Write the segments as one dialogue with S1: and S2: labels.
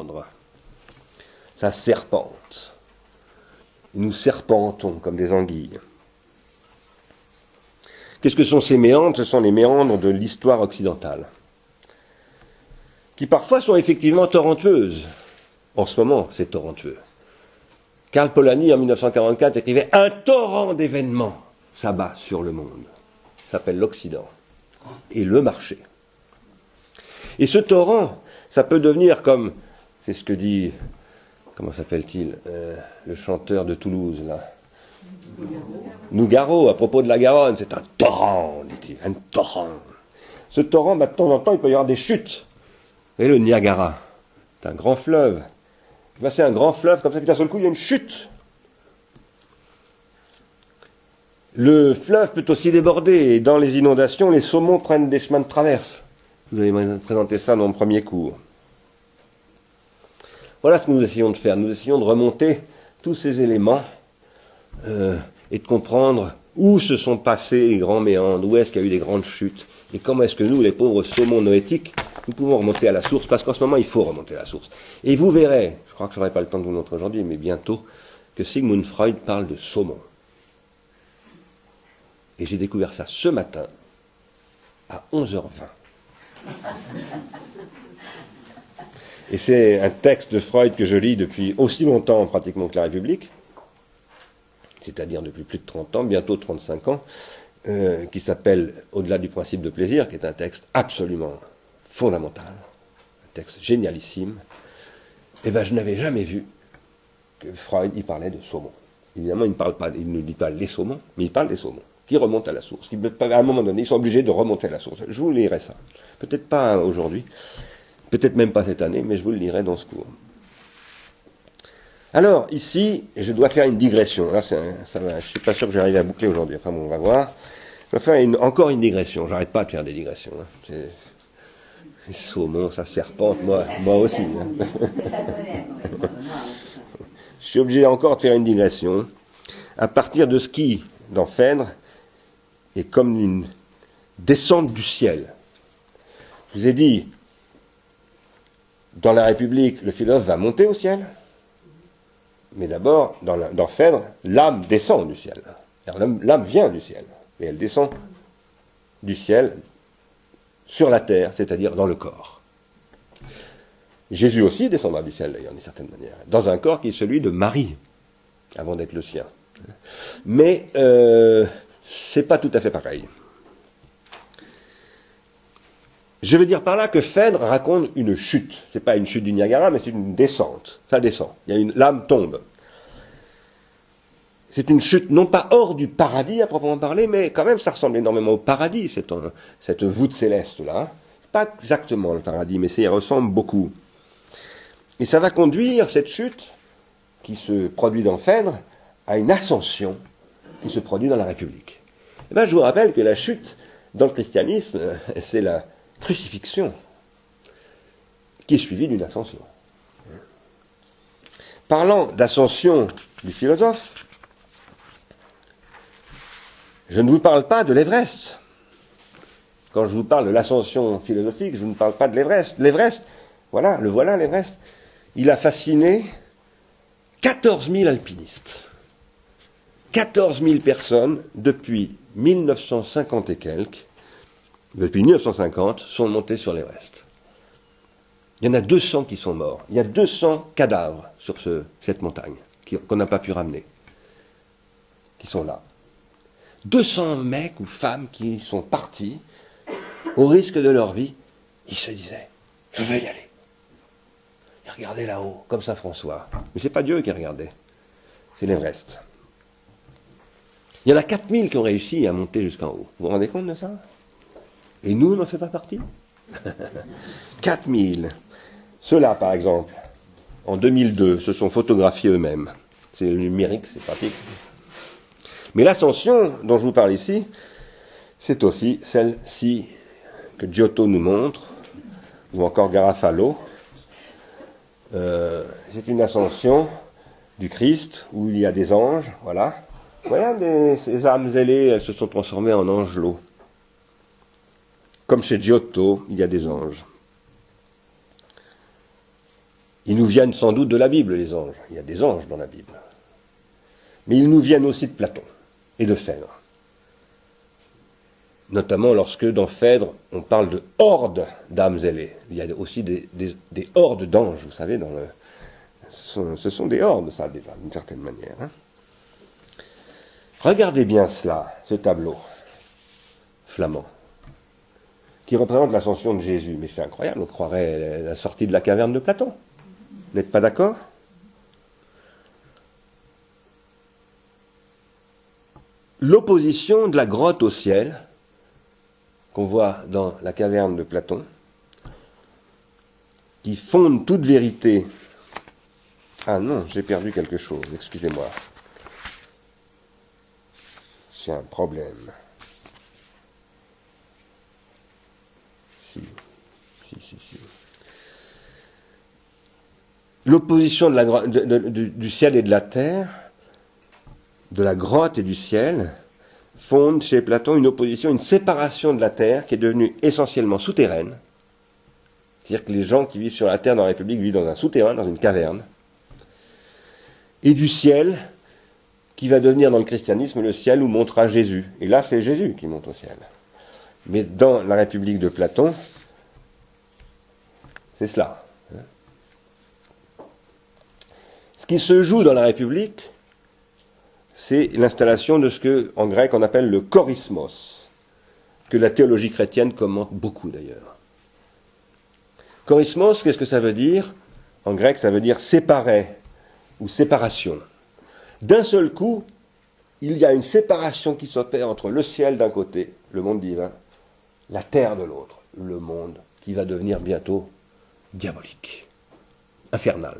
S1: méandre, ça serpente. Et nous serpentons comme des anguilles. Qu'est-ce que sont ces méandres? Ce sont les méandres de l'histoire occidentale, qui parfois sont effectivement torrentueuses. En ce moment, c'est torrentueux. Karl Polanyi, en 1944, écrivait « Un torrent d'événements s'abat sur le monde. » Ça s'appelle l'Occident. Et le marché. Et ce torrent, ça peut devenir comme, c'est ce que dit, comment s'appelle-t-il, le chanteur de Toulouse, là. Nougaro, à propos de la Garonne, c'est un torrent, dit-il, un torrent. Ce torrent, de temps en temps, il peut y avoir des chutes. Vous voyez le Niagara, c'est un grand fleuve. C'est un grand fleuve, comme ça, puis d'un seul coup, il y a une chute. Le fleuve peut aussi déborder, et dans les inondations, les saumons prennent des chemins de traverse. Vous avez présenté ça dans le premier cours. Voilà ce que nous essayons de faire. Nous essayons de remonter tous ces éléments et de comprendre où se sont passés les grands méandres, où est-ce qu'il y a eu des grandes chutes, et comment est-ce que nous, les pauvres saumons noétiques, nous pouvons remonter à la source, parce qu'en ce moment, il faut remonter à la source. Et vous verrez, je crois que je n'aurai pas le temps de vous le montrer aujourd'hui, mais bientôt, que Sigmund Freud parle de saumon. Et j'ai découvert ça ce matin, à 11h20. Et c'est un texte de Freud que je lis depuis aussi longtemps pratiquement que La République, c'est-à-dire depuis plus de 30 ans, bientôt 35 ans, qui s'appelle « Au-delà du principe de plaisir », qui est un texte absolument fondamental, un texte génialissime. Eh bien, je n'avais jamais vu que Freud y parlait de saumon. Évidemment, il ne dit pas les saumons, mais il parle des saumons, qui remontent à la source. À un moment donné, ils sont obligés de remonter à la source. Je vous lirai ça. Peut-être pas aujourd'hui, peut-être même pas cette année, mais je vous le lirai dans ce cours. Alors, ici, je dois faire une digression. Là, je ne suis pas sûr que j'arrive à boucler aujourd'hui. Enfin bon, on va voir. Je vais faire encore une digression. J'arrête pas de faire des digressions. Hein. Les saumons, ça serpente, moi aussi. Hein. Je suis obligé encore de faire une digression. À partir de ce qui, dans Phèdre, est comme une descente du ciel. Je vous ai dit, dans La République, le philosophe va monter au ciel. Mais d'abord, dans Phèdre, l'âme descend du ciel. L'âme vient du ciel, et elle descend du ciel sur la terre, c'est-à-dire dans le corps. Jésus aussi descendra du ciel, d'ailleurs, d'une certaine manière, dans un corps qui est celui de Marie, avant d'être le sien. Mais c'est pas tout à fait pareil. Je veux dire par là que Phèdre raconte une chute. C'est pas une chute du Niagara, mais c'est une descente. Ça descend. L'âme tombe. C'est une chute non pas hors du paradis à proprement parler, mais quand même ça ressemble énormément au paradis, cette voûte céleste-là. C'est pas exactement le paradis, mais ça y ressemble beaucoup. Et ça va conduire, cette chute, qui se produit dans Phèdre, à une ascension qui se produit dans la République. Et bien, je vous rappelle que la chute, dans le christianisme, c'est la crucifixion, qui est suivie d'une ascension. Parlant d'ascension du philosophe, je ne vous parle pas de l'Everest. Quand je vous parle de l'ascension philosophique, je ne parle pas de l'Everest. L'Everest, voilà l'Everest. Il a fasciné 14 000 alpinistes. 14 000 personnes, depuis 1950 et quelques, depuis 1950, sont montées sur l'Everest. Il y en a 200 qui sont morts. Il y a 200 cadavres sur cette montagne qu'on n'a pas pu ramener, qui sont là. 200 mecs ou femmes qui sont partis, au risque de leur vie, ils se disaient « Je vais y aller ». Ils regardaient là-haut, comme Saint François. Mais c'est pas Dieu qui regardait, c'est l'Everest. Il y en a 4000 qui ont réussi à monter jusqu'en haut. Vous vous rendez compte de ça? Et nous, on n'en fait pas partie. 4000. Ceux-là, par exemple, en 2002, se sont photographiés eux-mêmes. C'est le numérique, c'est pratique. Mais l'ascension dont je vous parle ici, c'est aussi celle-ci que Giotto nous montre, ou encore Garofalo. C'est une ascension du Christ où il y a des anges, voilà. Voilà, ces âmes ailées, elles se sont transformées en angelots. Comme chez Giotto, il y a des anges. Ils nous viennent sans doute de la Bible, les anges. Il y a des anges dans la Bible. Mais ils nous viennent aussi de Platon et de Phèdre. Notamment lorsque dans Phèdre, on parle de hordes d'âmes ailées. Il y a aussi des hordes d'anges, vous savez, ce sont des hordes, ça, déjà, d'une certaine manière. Hein. Regardez bien cela, ce tableau flamand, qui représente l'ascension de Jésus. Mais c'est incroyable, on croirait la sortie de la caverne de Platon. Vous n'êtes pas d'accord ? L'opposition de la grotte au ciel, qu'on voit dans la caverne de Platon, qui fonde toute vérité. Ah non, j'ai perdu quelque chose, excusez-moi. C'est un problème. Si. L'opposition du ciel et de la terre, de la grotte et du ciel, fonde chez Platon une opposition, une séparation de la terre qui est devenue essentiellement souterraine. C'est-à-dire que les gens qui vivent sur la terre dans la République vivent dans un souterrain, dans une caverne. Et du ciel, qui va devenir dans le christianisme le ciel où montera Jésus. Et là, c'est Jésus qui monte au ciel. Mais dans la République de Platon, c'est cela. Ce qui se joue dans la République, c'est l'installation de ce que, en grec, on appelle le chorismos, que la théologie chrétienne commente beaucoup d'ailleurs. Chorismos, qu'est-ce que ça veut dire ? En grec, ça veut dire séparer ou séparation. D'un seul coup, il y a une séparation qui s'opère entre le ciel d'un côté, le monde divin, la terre de l'autre, le monde qui va devenir bientôt diabolique, infernal.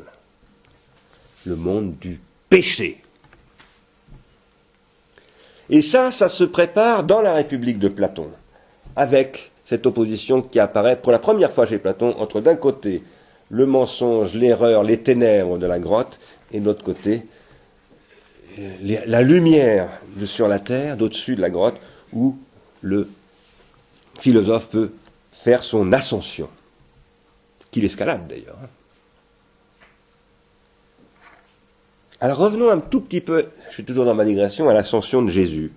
S1: Le monde du péché. Et ça se prépare dans la République de Platon, avec cette opposition qui apparaît pour la première fois chez Platon entre d'un côté le mensonge, l'erreur, les ténèbres de la grotte, et de l'autre côté la lumière sur la terre, d'au-dessus de la grotte, où le philosophe peut faire son ascension, qu'il escalade d'ailleurs. Alors revenons un tout petit peu, je suis toujours dans ma digression, à l'ascension de Jésus.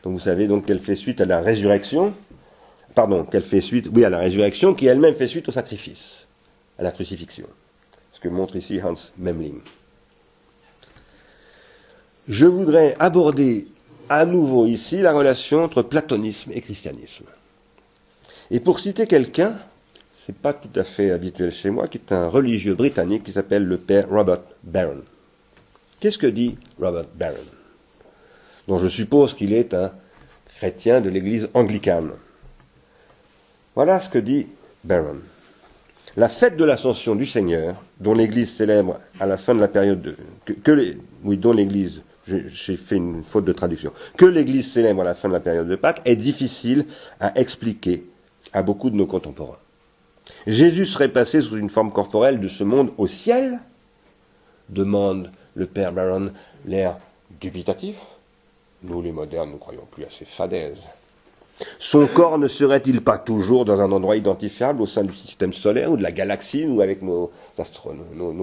S1: Donc vous savez donc qu'elle fait suite à la résurrection, à la résurrection qui elle-même fait suite au sacrifice, à la crucifixion. Ce que montre ici Hans Memling. Je voudrais aborder à nouveau ici la relation entre platonisme et christianisme. Et pour citer quelqu'un, c'est pas tout à fait habituel chez moi, qui est un religieux britannique qui s'appelle le père Robert Barron. Qu'est-ce que dit Robert Barron ? Dont je suppose qu'il est un chrétien de l'église anglicane. Voilà ce que dit Barron. La fête de l'ascension du Seigneur, dont l'église célèbre à la fin de la période dont l'église, j'ai fait une faute de traduction, que l'église célèbre à la fin de la période de Pâques, est difficile à expliquer à beaucoup de nos contemporains. Jésus serait passé sous une forme corporelle de ce monde au ciel ? Demande le père Barron, l'air dubitatif. Nous, les modernes, ne croyons plus à ces fadaises. Son corps ne serait-il pas toujours dans un endroit identifiable au sein du système solaire ou de la galaxie, ou avec nos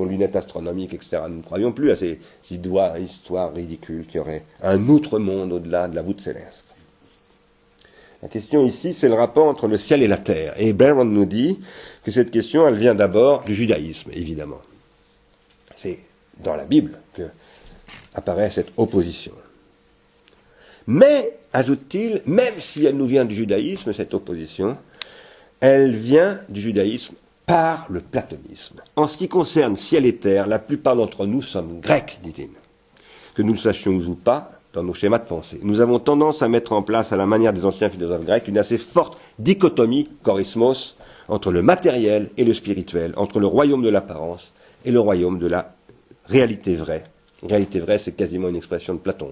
S1: lunettes astronomiques, etc. Nous ne croyons plus à ces histoires ridicules qu'il y aurait un autre monde au-delà de la voûte céleste. La question ici, c'est le rapport entre le ciel et la terre. Et Barron nous dit que cette question, elle vient d'abord du judaïsme, évidemment. C'est dans la Bible que apparaît cette opposition. Mais, ajoute-t-il, même si elle nous vient du judaïsme, cette opposition, elle vient du judaïsme par le platonisme. En ce qui concerne ciel et terre, la plupart d'entre nous sommes grecs, dit-il. Que nous le sachions ou pas, dans nos schémas de pensée. Nous avons tendance à mettre en place, à la manière des anciens philosophes grecs, une assez forte dichotomie, chorismos, entre le matériel et le spirituel, entre le royaume de l'apparence et le royaume de la réalité vraie. Réalité vraie, c'est quasiment une expression de Platon.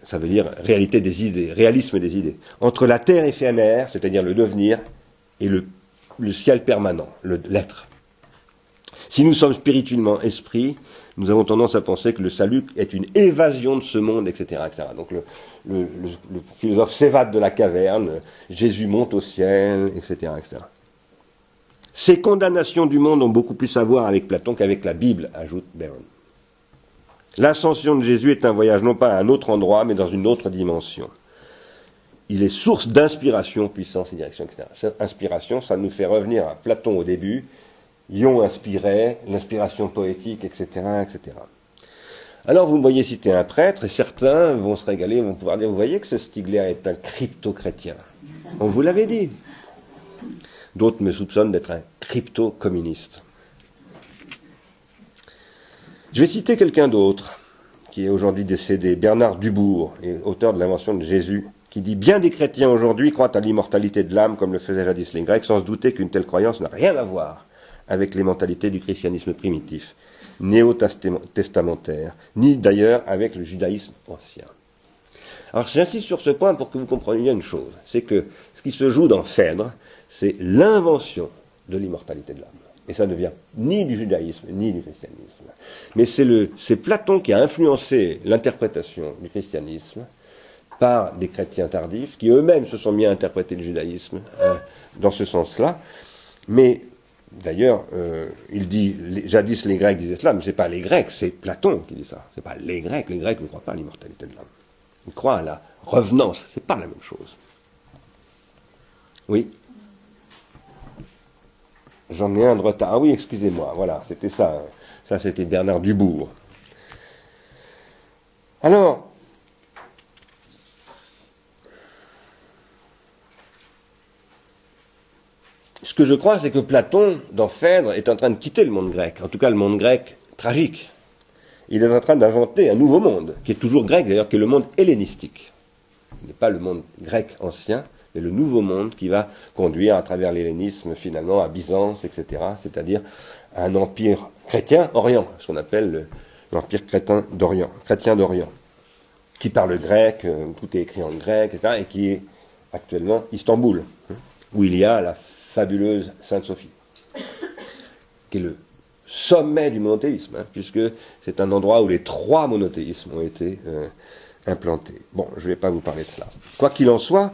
S1: Ça veut dire réalité des idées, réalisme des idées. Entre la terre éphémère, c'est-à-dire le devenir, et le ciel permanent, l'être. Si nous sommes spirituellement esprits, nous avons tendance à penser que le salut est une évasion de ce monde, etc. etc. Donc le philosophe s'évade de la caverne, Jésus monte au ciel, etc. etc. Ces condamnations du monde ont beaucoup plus à voir avec Platon qu'avec la Bible, ajoute Barron. L'ascension de Jésus est un voyage non pas à un autre endroit, mais dans une autre dimension. Il est source d'inspiration, puissance et direction, etc. Cette inspiration, ça nous fait revenir à Platon au début. Ion inspirait, l'inspiration poétique, etc., etc. Alors vous me voyez citer un prêtre, et certains vont se régaler, vont pouvoir dire, vous voyez que ce Stigler est un crypto-chrétien. On vous l'avait dit. D'autres me soupçonnent d'être un crypto-communiste. Je vais citer quelqu'un d'autre, qui est aujourd'hui décédé, Bernard Dubourg, auteur de l'invention de Jésus, qui dit « Bien des chrétiens aujourd'hui croient à l'immortalité de l'âme, comme le faisaient jadis les Grecs, sans se douter qu'une telle croyance n'a rien à voir avec les mentalités du christianisme primitif, néo-testamentaire, ni d'ailleurs avec le judaïsme ancien. » Alors j'insiste sur ce point pour que vous compreniez bien une chose, c'est que ce qui se joue dans Phèdre, c'est l'invention de l'immortalité de l'âme. Et ça ne vient ni du judaïsme, ni du christianisme. Mais c'est Platon qui a influencé l'interprétation du christianisme par des chrétiens tardifs, qui eux-mêmes se sont mis à interpréter le judaïsme dans ce sens-là. Mais d'ailleurs, il dit, jadis les Grecs disaient cela, mais ce n'est pas les Grecs, c'est Platon qui dit ça. Ce n'est pas les Grecs ne croient pas à l'immortalité de l'âme. Ils croient à la revenance, ce n'est pas la même chose. Oui. J'en ai un de retard. Ah oui, excusez-moi, voilà, c'était ça. Ça, c'était Bernard Dubourg. Alors, ce que je crois, c'est que Platon, dans Phèdre, est en train de quitter le monde grec, en tout cas le monde grec tragique. Il est en train d'inventer un nouveau monde, qui est toujours grec d'ailleurs, qui est le monde hellénistique. Ce n'est pas le monde grec ancien, mais le nouveau monde qui va conduire à travers l'hellénisme finalement à Byzance, etc., c'est-à-dire à un empire chrétien orient, ce qu'on appelle l'empire chrétien d'Orient, qui parle grec, tout est écrit en grec, etc., et qui est actuellement Istanbul, où il y a la fabuleuse Sainte Sophie, qui est le sommet du monothéisme, puisque c'est un endroit où les 3 monothéismes ont été implantés. Bon, je ne vais pas vous parler de cela. Quoi qu'il en soit,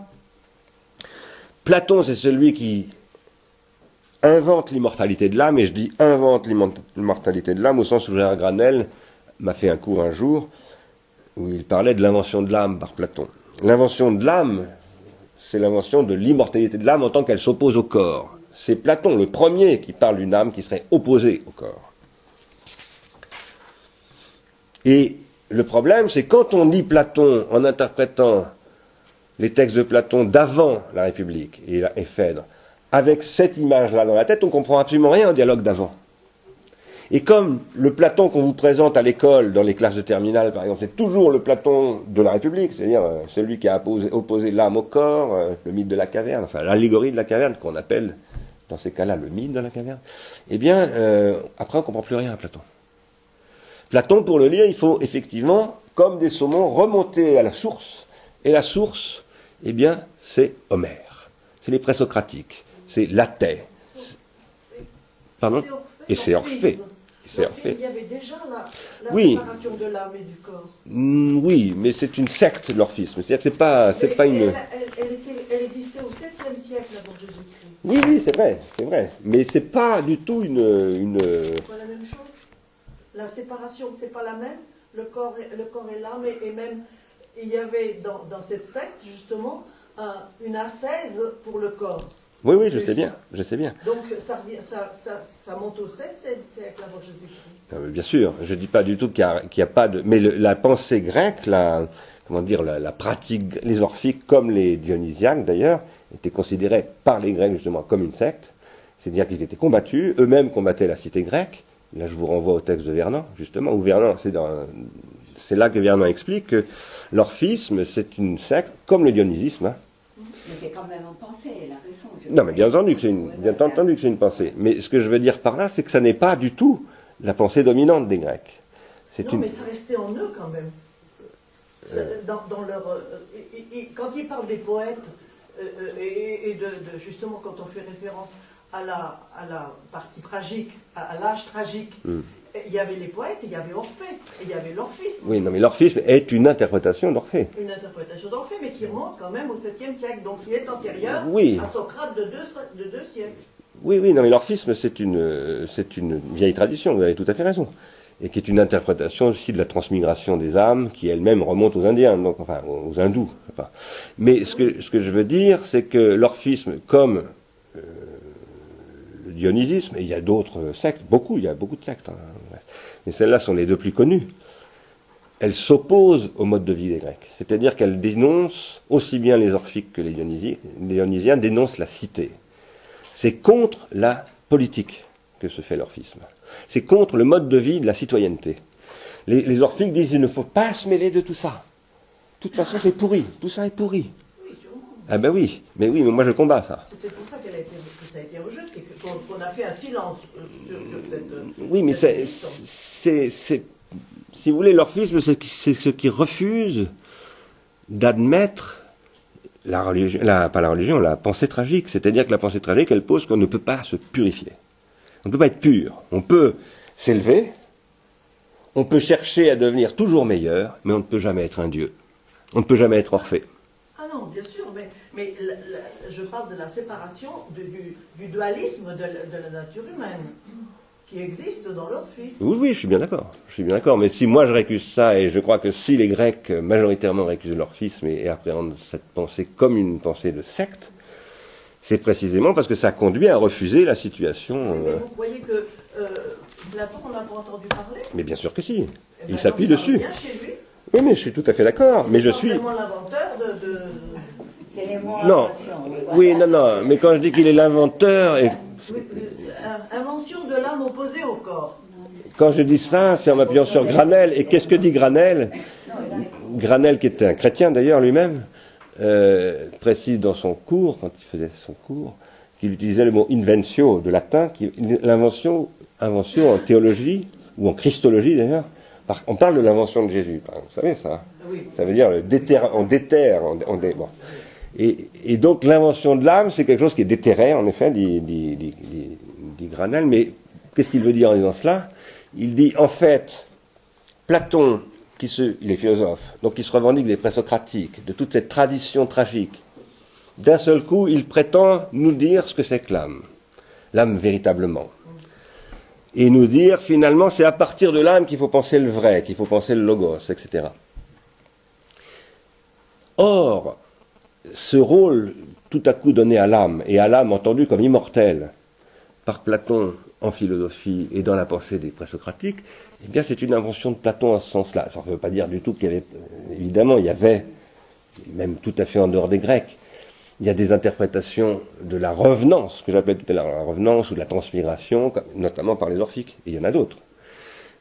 S1: Platon, c'est celui qui invente l'immortalité de l'âme, et je dis invente l'immortalité de l'âme au sens où Gérard Granel m'a fait un cours un jour où il parlait de l'invention de l'âme par Platon. L'invention de l'âme, c'est l'invention de l'immortalité de l'âme en tant qu'elle s'oppose au corps. C'est Platon, le premier, qui parle d'une âme qui serait opposée au corps. Et le problème, c'est quand on lit Platon en interprétant les textes de Platon d'avant la République et Phèdre, avec cette image-là dans la tête, on ne comprend absolument rien au dialogue d'avant. Et comme le Platon qu'on vous présente à l'école, dans les classes de terminale par exemple, c'est toujours le Platon de la République, c'est-à-dire celui qui a opposé l'âme au corps, le mythe de la caverne, enfin l'allégorie de la caverne, qu'on appelle dans ces cas-là le mythe de la caverne, eh bien, après on ne comprend plus rien à Platon. Platon, pour le lire, il faut effectivement, comme des saumons, remonter à la source, et la source, eh bien, c'est Homère. C'est les présocratiques. C'est l'Athée. Pardon ? Et c'est Orphée.
S2: Il y avait déjà la
S1: oui.
S2: séparation de l'âme et du corps.
S1: Oui, mais c'est une secte, l'orphisme. C'est-à-dire que c'est pas une...
S2: Elle existait au 7e siècle avant Jésus-Christ.
S1: Oui, c'est vrai. Mais c'est pas du tout une...
S2: C'est pas la même chose. La séparation, c'est pas la même. Le corps et l'âme, et même, il y avait dans cette secte, justement, une ascèse pour le corps.
S1: Oui, je sais bien.
S2: Donc ça monte au 7e siècle avant Jésus-Christ.
S1: Bien sûr, je ne dis pas du tout qu'il y a pas de... Mais la pensée grecque, la pratique, les orphiques comme les dionysiaques d'ailleurs, étaient considérés par les Grecs justement comme une secte. C'est-à-dire qu'ils étaient combattus, eux-mêmes combattaient la cité grecque. Là je vous renvoie au texte de Vernon, justement, où Vernon, c'est là que Vernon explique que l'orphisme c'est une secte comme le dionysisme.
S3: Mais c'est quand même une pensée, la raison.
S1: Non, mais bien entendu que c'est une pensée. Mais ce que je veux dire par là, c'est que ça n'est pas du tout la pensée dominante des Grecs.
S2: Mais ça restait en eux quand même. Dans leur, quand ils parlent des poètes, et justement quand on fait référence à la partie tragique, à l'âge tragique, il y avait les poètes, il y avait Orphée, et il y avait l'orphisme.
S1: Oui, non, mais l'orphisme est une interprétation d'Orphée.
S2: Une interprétation d'Orphée, mais qui remonte quand même au 7e siècle, donc qui est antérieure
S1: oui.
S2: à Socrate de deux siècles.
S1: Oui, oui, non, mais l'orphisme, c'est une vieille tradition, vous avez tout à fait raison. Et qui est une interprétation aussi de la transmigration des âmes, qui elle-même remonte aux Indiens, donc, enfin, aux Hindous. Enfin. Mais ce que je veux dire, c'est que l'orphisme, comme le dionysisme, et il y a d'autres sectes, il y a beaucoup de sectes, hein, mais celles-là sont les deux plus connues, elles s'opposent au mode de vie des Grecs. C'est-à-dire qu'elles dénoncent, aussi bien les orphiques que les dionysiens dénoncent la cité. C'est contre la politique que se fait l'orphisme. C'est contre le mode de vie de la citoyenneté. Les orphiques disent qu'il ne faut pas se mêler de tout ça. De toute façon, c'est pourri. Tout ça est pourri.
S2: Oui, sûrement.
S1: Ah ben oui, mais moi je combats ça.
S2: C'était pour ça que ça a été rejeté, qu'on a fait un silence sur cette...
S1: Oui, mais
S2: cette
S1: si vous voulez, l'orphisme, c'est ce qui refuse d'admettre la religion, pas la religion, la pensée tragique. C'est-à-dire que la pensée tragique, elle pose qu'on ne peut pas se purifier. On ne peut pas être pur. On peut s'élever, on peut chercher à devenir toujours meilleur, mais on ne peut jamais être un dieu. On ne peut jamais être Orphée.
S2: Ah non, bien sûr, mais je parle de la séparation du dualisme de la nature humaine qui existe dans l'orphisme.
S1: Oui, oui, je suis bien d'accord. Mais si moi je récuse ça, et je crois que si les Grecs majoritairement récusent l'orphisme et appréhendent cette pensée comme une pensée de secte, c'est précisément parce que ça conduit à refuser la situation.
S2: Mais vous croyez que Platon, on n'a pas entendu parler?
S1: Mais bien sûr que si.
S2: Eh ben,
S1: Il s'appuie
S2: donc, ça
S1: dessus.
S2: revient chez lui.
S1: Oui, mais je suis tout à fait d'accord. Mais je suis.
S2: C'est vraiment l'inventeur de...
S3: C'est les mots
S1: Non.
S3: inventions,
S1: Oui, non. Mais quand je dis qu'il est l'inventeur, et
S2: Oui, invention de l'âme opposée au corps.
S1: quand je dis ça, c'est en m'appuyant sur Granel. Et qu'est-ce que dit Granel? Granel, qui était un chrétien d'ailleurs lui-même, précise dans son cours, quand il faisait son cours, qu'il utilisait le mot inventio de latin, l'invention en théologie, ou en christologie d'ailleurs. On parle de l'invention de Jésus, vous savez ça.
S2: Oui.
S1: Ça veut dire on déterre. Bon. Et donc l'invention de l'âme, c'est quelque chose qui est déterré, en effet, dit Granel. Mais qu'est-ce qu'il veut dire en disant cela? Il dit, en fait, Platon, il est philosophe, donc il se revendique des présocratiques, de toute cette tradition tragique. D'un seul coup, il prétend nous dire ce que c'est que l'âme véritablement. Et nous dire, finalement, c'est à partir de l'âme qu'il faut penser le vrai, qu'il faut penser le logos, etc. Or, ce rôle tout à coup donné à l'âme, et à l'âme entendue comme immortelle, par Platon en philosophie et dans la pensée des présocratiques, eh bien c'est une invention de Platon en ce sens-là. Ça ne veut pas dire du tout qu'il y avait, évidemment, il y avait, même tout à fait en dehors des Grecs, il y a des interprétations de la revenance, que j'appelais tout à l'heure la revenance ou de la transmigration, notamment par les orphiques, et il y en a d'autres.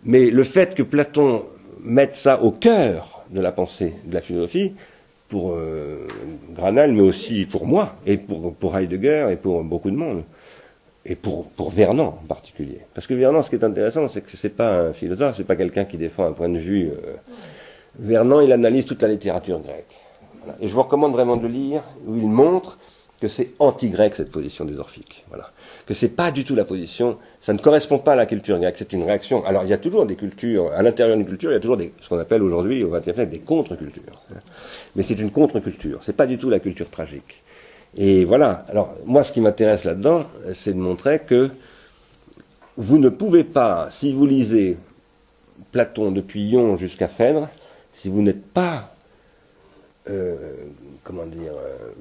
S1: Mais le fait que Platon mette ça au cœur de la pensée de la philosophie, pour Granel, mais aussi pour moi, et pour Heidegger, et pour beaucoup de monde, et pour Vernon en particulier. Parce que Vernon, ce qui est intéressant, c'est que c'est pas un philosophe, c'est pas quelqu'un qui défend un point de vue. Vernon, il analyse toute la littérature grecque. Voilà. Et je vous recommande vraiment de le lire, où il montre que c'est anti-grec cette position des orphiques. Voilà. Que c'est pas du tout la position, ça ne correspond pas à la culture grecque, c'est une réaction. Alors il y a toujours des cultures, à l'intérieur d'une culture, il y a toujours ce qu'on appelle aujourd'hui, au XXe siècle, des contre-cultures. Mais c'est une contre-culture, c'est pas du tout la culture tragique. Et voilà, alors moi ce qui m'intéresse là-dedans, c'est de montrer que vous ne pouvez pas, si vous lisez Platon depuis Ion jusqu'à Phèdre, si vous n'êtes pas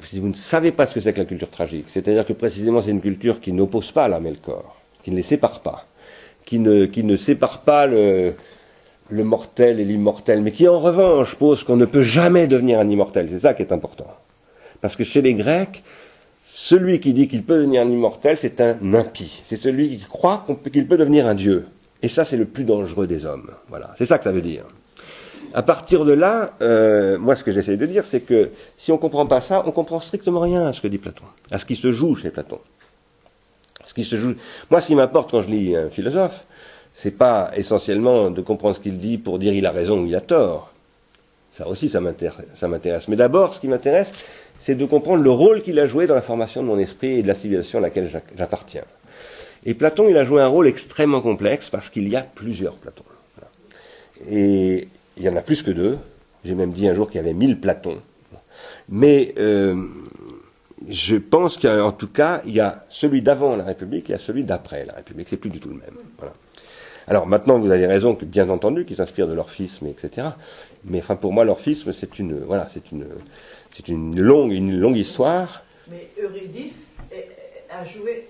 S1: si vous ne savez pas ce que c'est que la culture tragique, c'est-à-dire que précisément c'est une culture qui n'oppose pas l'âme et le corps, qui ne les sépare pas, qui ne sépare pas le mortel et l'immortel, mais qui en revanche pose qu'on ne peut jamais devenir un immortel, c'est ça qui est important. Parce que chez les Grecs, celui qui dit qu'il peut devenir un immortel, c'est un impie, c'est celui qui croit qu'il peut devenir un dieu. Et ça c'est le plus dangereux des hommes, voilà, c'est ça que ça veut dire. À partir de là, moi ce que j'essaie de dire, c'est que si on ne comprend pas ça, on ne comprend strictement rien à ce que dit Platon, à ce qui se joue chez Platon. Moi ce qui m'importe quand je lis un philosophe, c'est pas essentiellement de comprendre ce qu'il dit pour dire il a raison ou il a tort. Ça aussi ça m'intéresse. Mais d'abord ce qui m'intéresse, c'est de comprendre le rôle qu'il a joué dans la formation de mon esprit et de la civilisation à laquelle j'appartiens. Et Platon, il a joué un rôle extrêmement complexe parce qu'il y a plusieurs Platons. Et il y en a plus que deux. J'ai même dit un jour qu'il y avait 1000 Platons. Mais je pense qu'en tout cas, il y a celui d'avant la République et il y a celui d'après la République. C'est plus du tout le même. Voilà. Alors maintenant, vous avez raison, que bien entendu, qu'ils s'inspirent de l'orphisme, etc. Mais enfin, pour moi, l'orphisme, c'est une longue histoire.
S2: Mais Eurydice a joué,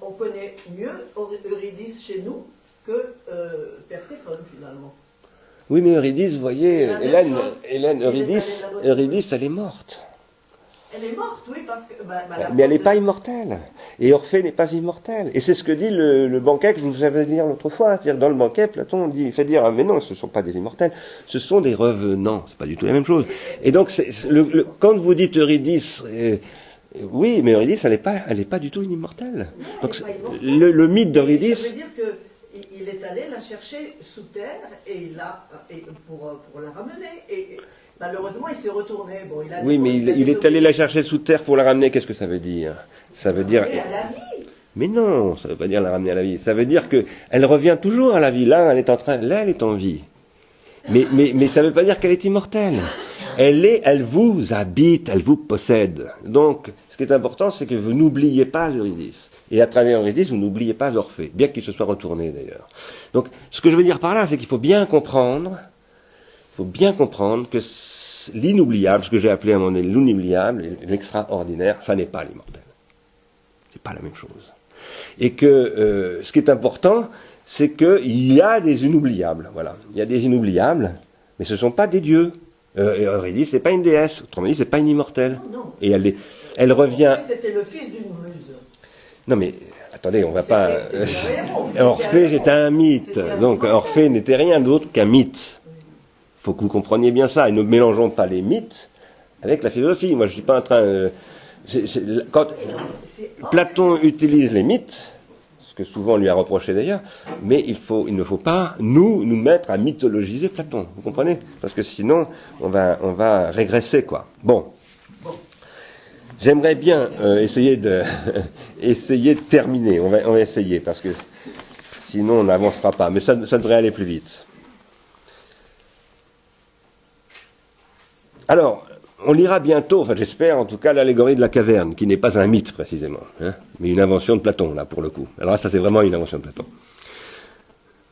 S2: on connaît mieux Eurydice chez nous que Perséphone, finalement.
S1: Oui, mais Eurydice, vous voyez, Eurydice, elle est morte.
S2: Elle est morte, oui, parce que...
S1: mais elle n'est pas immortelle. Et Orphée n'est pas immortel. Et c'est ce que dit le banquet que je vous avais lire l'autre fois. C'est-à-dire, dans le banquet, Platon fait dire, ah, mais non, ce ne sont pas des immortels, ce sont des revenants. C'est pas du tout la même chose. Et donc, quand vous dites Eurydice... oui, mais Eurydice, elle n'est pas du tout une immortelle.
S2: Non,
S1: donc, le mythe d'Eurydice...
S2: Ça veut dire qu'il est allé la chercher sous terre pour la ramener. Et malheureusement, il s'est retourné. Bon,
S1: mais il est allé la chercher sous terre pour la ramener. Qu'est-ce que ça veut dire? Ça veut dire...
S2: à la vie.
S1: Mais non, ça ne veut pas dire la ramener à la vie. Ça veut dire qu'elle revient toujours à la vie. Là, elle est en vie. Mais ça ne veut pas dire qu'elle est immortelle. Elle vous habite, elle vous possède. Donc, ce qui est important, c'est que vous n'oubliez pas Eurydice. Et à travers Eurydice, vous n'oubliez pas Orphée, bien qu'il se soit retourné d'ailleurs. Donc, ce que je veux dire par là, c'est qu'il faut bien comprendre que l'inoubliable, ce que j'ai appelé à un moment donné l'inoubliable, l'extraordinaire, ça n'est pas l'immortel. C'est pas la même chose. Et que ce qui est important, c'est qu'il y a des inoubliables. Voilà. Il y a des inoubliables, mais ce ne sont pas des dieux. Eurydice, c'est pas une déesse. Autrement dit, c'est pas une immortelle.
S2: Non.
S1: Et elle revient.
S2: C'était le fils d'une muse.
S1: Non mais attendez, on va pas. Orphée, c'était un mythe. Donc Orphée n'était rien d'autre qu'un mythe. Il faut que vous compreniez bien ça. Et ne mélangeons pas les mythes avec la philosophie. Moi, je suis pas en train. Quand Platon utilise les mythes, ce que souvent on lui a reproché d'ailleurs, mais il ne faut pas nous mettre à mythologiser Platon. Vous comprenez? Parce que sinon, on va régresser, quoi. Bon. J'aimerais bien essayer de terminer. On va essayer, parce que sinon on n'avancera pas. Mais ça devrait aller plus vite. Alors, on lira bientôt, enfin j'espère en tout cas, l'allégorie de la caverne, qui n'est pas un mythe précisément, hein, mais une invention de Platon, là, pour le coup. Alors là, ça c'est vraiment une invention de Platon.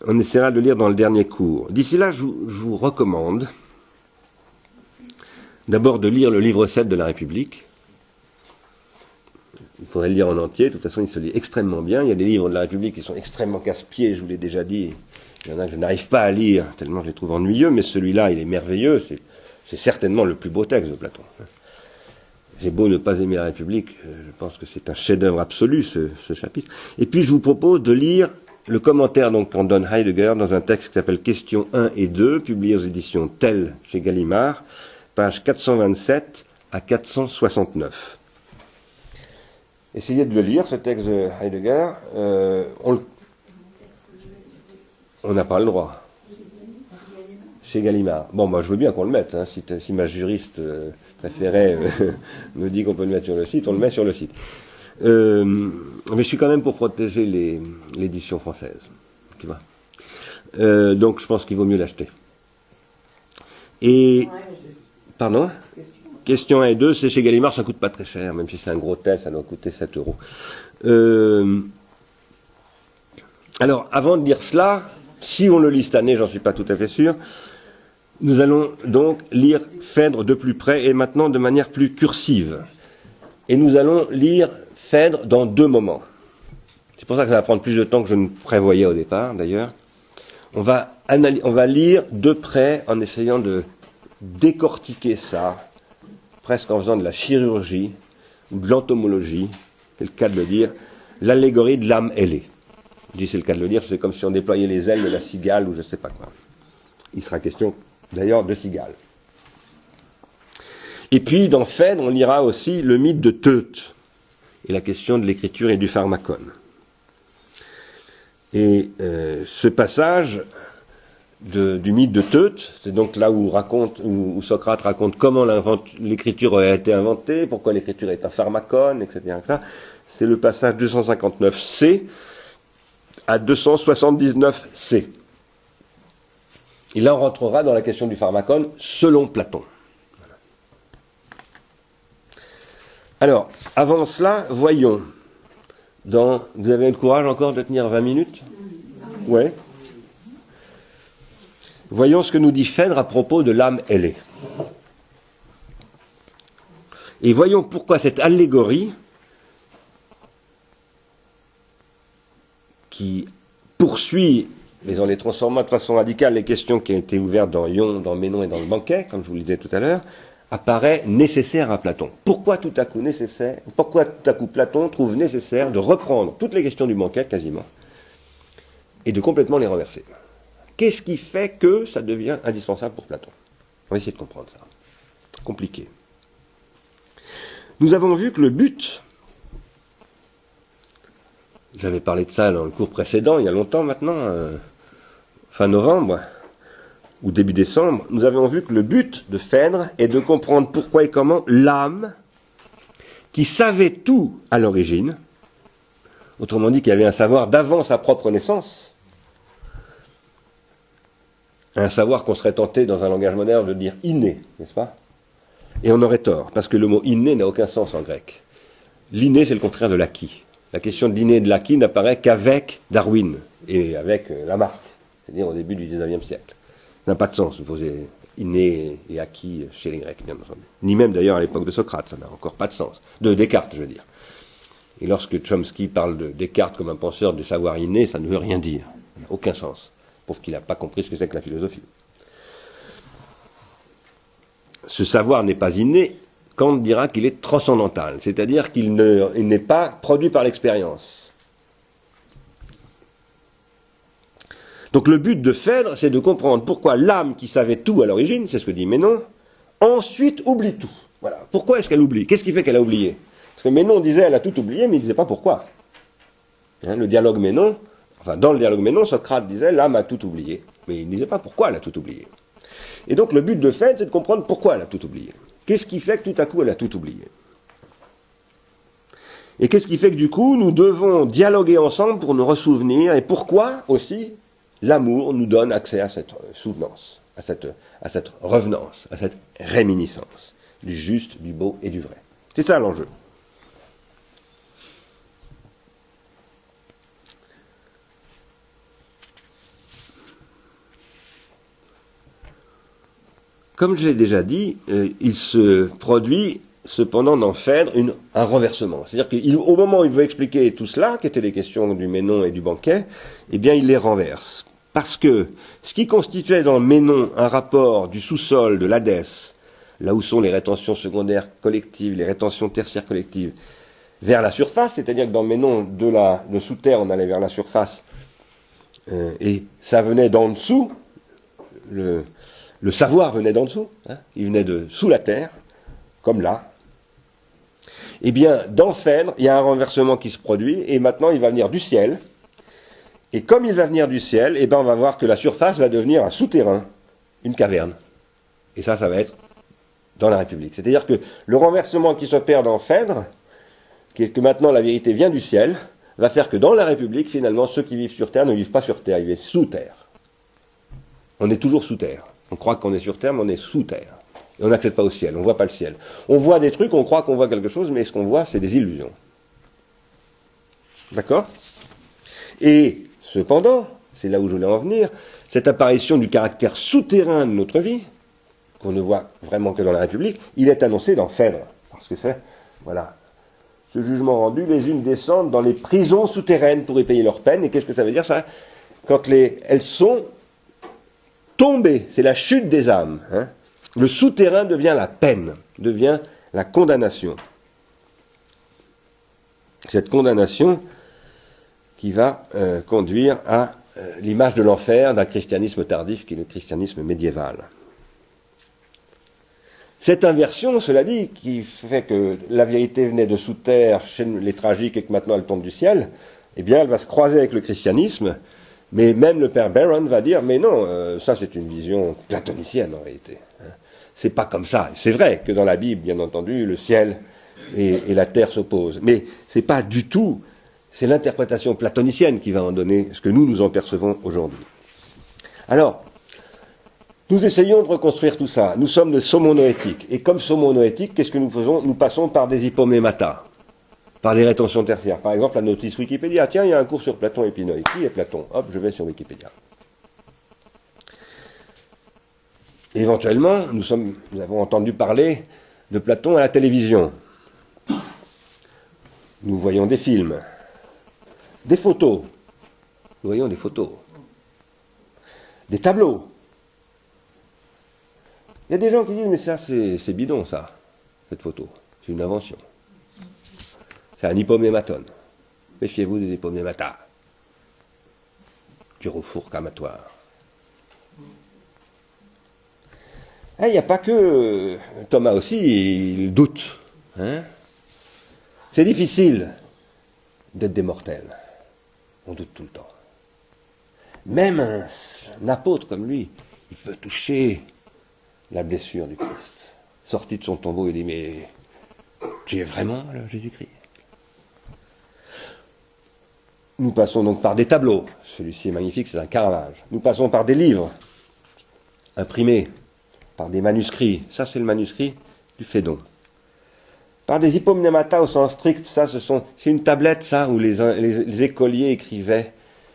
S1: On essaiera de le lire dans le dernier cours. D'ici là, je vous recommande d'abord de lire le livre 7 de la République. Il faudrait le lire en entier, de toute façon il se lit extrêmement bien. Il y a des livres de la République qui sont extrêmement casse-pieds, je vous l'ai déjà dit. Il y en a que je n'arrive pas à lire, tellement je les trouve ennuyeux, mais celui-là, il est merveilleux, c'est certainement le plus beau texte de Platon. J'ai beau ne pas aimer la République, je pense que c'est un chef-d'œuvre absolu, ce chapitre. Et puis je vous propose de lire le commentaire qu'en donne Heidegger dans un texte qui s'appelle Questions 1 et 2, publié aux éditions Tell chez Gallimard, pages 427 à 469. Essayez de le lire, ce texte de Heidegger. On n'a pas le droit. Chez Gallimard. Bon, moi je veux bien qu'on le mette. Hein, si ma juriste préférée me dit qu'on peut le mettre sur le site, on le met sur le site. Mais je suis quand même pour protéger l'édition française. Tu vois. Donc je pense qu'il vaut mieux l'acheter. Et... Pardon ? Question 1 et 2, c'est chez Gallimard, ça coûte pas très cher, même si c'est un gros texte, ça doit coûter 7 €. Alors, avant de dire cela, si on le lit cette année, j'en suis pas tout à fait sûr, nous allons donc lire Phèdre de plus près et maintenant de manière plus cursive. Et nous allons lire Phèdre dans 2 moments. C'est pour ça que ça va prendre plus de temps que je ne prévoyais au départ, d'ailleurs. On va lire de près en essayant de décortiquer ça, presque en faisant de la chirurgie ou de l'entomologie, c'est le cas de le dire, l'allégorie de l'âme ailée. Je dis c'est le cas de le dire, c'est comme si on déployait les ailes de la cigale ou je ne sais pas quoi. Il sera question d'ailleurs de cigale. Et puis dans Phèdre, on lira aussi le mythe de Teute et la question de l'écriture et du pharmacone. Et ce passage du mythe de Teute, c'est donc là où Socrate raconte comment l'écriture a été inventée, pourquoi l'écriture est un pharmacone, etc. C'est le passage 259c à 279c. Et là, on rentrera dans la question du pharmacone selon Platon. Alors, avant cela, voyons. Vous avez le courage encore de tenir 20 minutes? Ouais. Voyons ce que nous dit Phèdre à propos de l'âme ailée. Et voyons pourquoi cette allégorie qui poursuit, mais en les transformant de façon radicale, les questions qui ont été ouvertes dans Ion, dans Ménon et dans le banquet, comme je vous le disais tout à l'heure, apparaît nécessaire à Platon. Pourquoi tout à coup Platon trouve nécessaire de reprendre toutes les questions du banquet, quasiment, et de complètement les renverser? Qu'est-ce qui fait que ça devient indispensable pour Platon? On va essayer de comprendre ça. Compliqué. Nous avons vu que le but, j'avais parlé de ça dans le cours précédent, il y a longtemps maintenant, fin novembre, ou début décembre, nous avions vu que le but de Phèdre est de comprendre pourquoi et comment l'âme, qui savait tout à l'origine, autrement dit qu'il y avait un savoir d'avant sa propre naissance, un savoir qu'on serait tenté dans un langage moderne de dire inné, n'est-ce pas? Et on aurait tort, parce que le mot inné n'a aucun sens en grec. L'inné, c'est le contraire de l'acquis. La question de l'inné et de l'acquis n'apparaît qu'avec Darwin et avec Lamarck, c'est-à-dire au début du XIXe siècle. Ça n'a pas de sens de poser inné et acquis chez les Grecs, bien entendu. Ni même d'ailleurs à l'époque de Socrate, ça n'a encore pas de sens. De Descartes, je veux dire. Et lorsque Chomsky parle de Descartes comme un penseur du savoir inné, ça ne veut rien dire. Ça n'a aucun sens. Pour qu'il n'a pas compris ce que c'est que la philosophie. Ce savoir n'est pas inné, Kant dira qu'il est transcendantal, c'est-à-dire qu'il n'est pas produit par l'expérience. Donc le but de Phèdre, c'est de comprendre pourquoi l'âme qui savait tout à l'origine, c'est ce que dit Ménon, ensuite oublie tout. Voilà. Pourquoi est-ce qu'elle oublie? Qu'est-ce qui fait qu'elle a oublié? Parce que Ménon disait elle a tout oublié, mais il ne disait pas pourquoi. Le dialogue Ménon, dans le dialogue Ménon, Socrate disait l'âme a tout oublié, mais il ne disait pas pourquoi elle a tout oublié. Et donc le but de Phèdre, c'est de comprendre pourquoi elle a tout oublié. Qu'est-ce qui fait que tout à coup elle a tout oublié? Et qu'est-ce qui fait que du coup nous devons dialoguer ensemble pour nous ressouvenir, et pourquoi aussi l'amour nous donne accès à cette souvenance, à cette revenance, à cette réminiscence du juste, du beau et du vrai. C'est ça l'enjeu. Comme je l'ai déjà dit, il se produit cependant dans Phèdre un renversement. C'est-à-dire qu'au moment où il veut expliquer tout cela, qui étaient les questions du Ménon et du banquet, eh bien il les renverse. Parce que ce qui constituait dans Ménon un rapport du sous-sol, de l'Hadès, là où sont les rétentions secondaires collectives, les rétentions tertiaires collectives, vers la surface, c'est-à-dire que dans Ménon, de sous terre, on allait vers la surface, et ça venait d'en dessous, le savoir venait d'en dessous, il venait de sous la terre, comme là. Eh bien, dans Phèdre, il y a un renversement qui se produit, et maintenant il va venir du ciel, et comme il va venir du ciel, eh bien on va voir que la surface va devenir un souterrain, une caverne. Et ça va être dans la République. C'est-à-dire que le renversement qui s'opère dans Phèdre, qui est que maintenant la vérité vient du ciel, va faire que dans la République, finalement, ceux qui vivent sur terre ne vivent pas sur terre, ils vivent sous terre. On est toujours sous terre. On croit qu'on est sur terre, mais on est sous terre. Et on n'accède pas au ciel, on ne voit pas le ciel. On voit des trucs, on croit qu'on voit quelque chose, mais ce qu'on voit, c'est des illusions. D'accord? Et cependant, c'est là où je voulais en venir, cette apparition du caractère souterrain de notre vie, qu'on ne voit vraiment que dans la République, il est annoncé dans Phèdre. Parce que c'est, voilà, ce jugement rendu, les unes descendent dans les prisons souterraines pour y payer leurs peines. Et qu'est-ce que ça veut dire, ça? Quand elles sont tombées, c'est la chute des âmes. Le souterrain devient la peine, devient la condamnation. Cette condamnation qui va conduire à l'image de l'enfer d'un christianisme tardif qui est le christianisme médiéval. Cette inversion, cela dit, qui fait que la vérité venait de sous terre chez les tragiques et que maintenant elle tombe du ciel, eh bien elle va se croiser avec le christianisme, mais même le père Barron va dire, mais non, ça c'est une vision platonicienne en réalité. C'est pas comme ça. C'est vrai que dans la Bible, bien entendu, le ciel et la terre s'opposent, mais c'est pas du tout, c'est l'interprétation platonicienne qui va en donner ce que nous en percevons aujourd'hui. Alors, Nous essayons de reconstruire tout ça. Nous sommes des somonoétiques. Et comme somonoétiques, qu'est-ce que nous faisons? Nous passons par des hypomnématas, par des rétentions tertiaires. Par exemple, la notice Wikipédia. Tiens, il y a un cours sur Platon et Pineuille. Qui est Platon? Hop, je vais sur Wikipédia. Éventuellement, nous avons entendu parler de Platon à la télévision. Nous voyons des films, des photos. Nous voyons des photos, des tableaux. Il y a des gens qui disent, mais ça, c'est bidon, ça, cette photo. C'est une invention. C'est un hypomnématon. Méfiez-vous des hypomnématas. Du refourc amatoire. Il n'y a pas que Thomas aussi, il doute. Hein? C'est difficile d'être des mortels. On doute tout le temps. Même un apôtre comme lui, il veut toucher la blessure du Christ. Sorti de son tombeau, il dit, mais tu es vraiment le Jésus-Christ? Nous passons donc par des tableaux. Celui-ci est magnifique, c'est un Caravage. Nous passons par des livres imprimés, par des manuscrits. Ça, c'est le manuscrit du Phédon. Par des hypomnématas au sens strict. Ça, c'est une tablette, ça, où les écoliers écrivaient.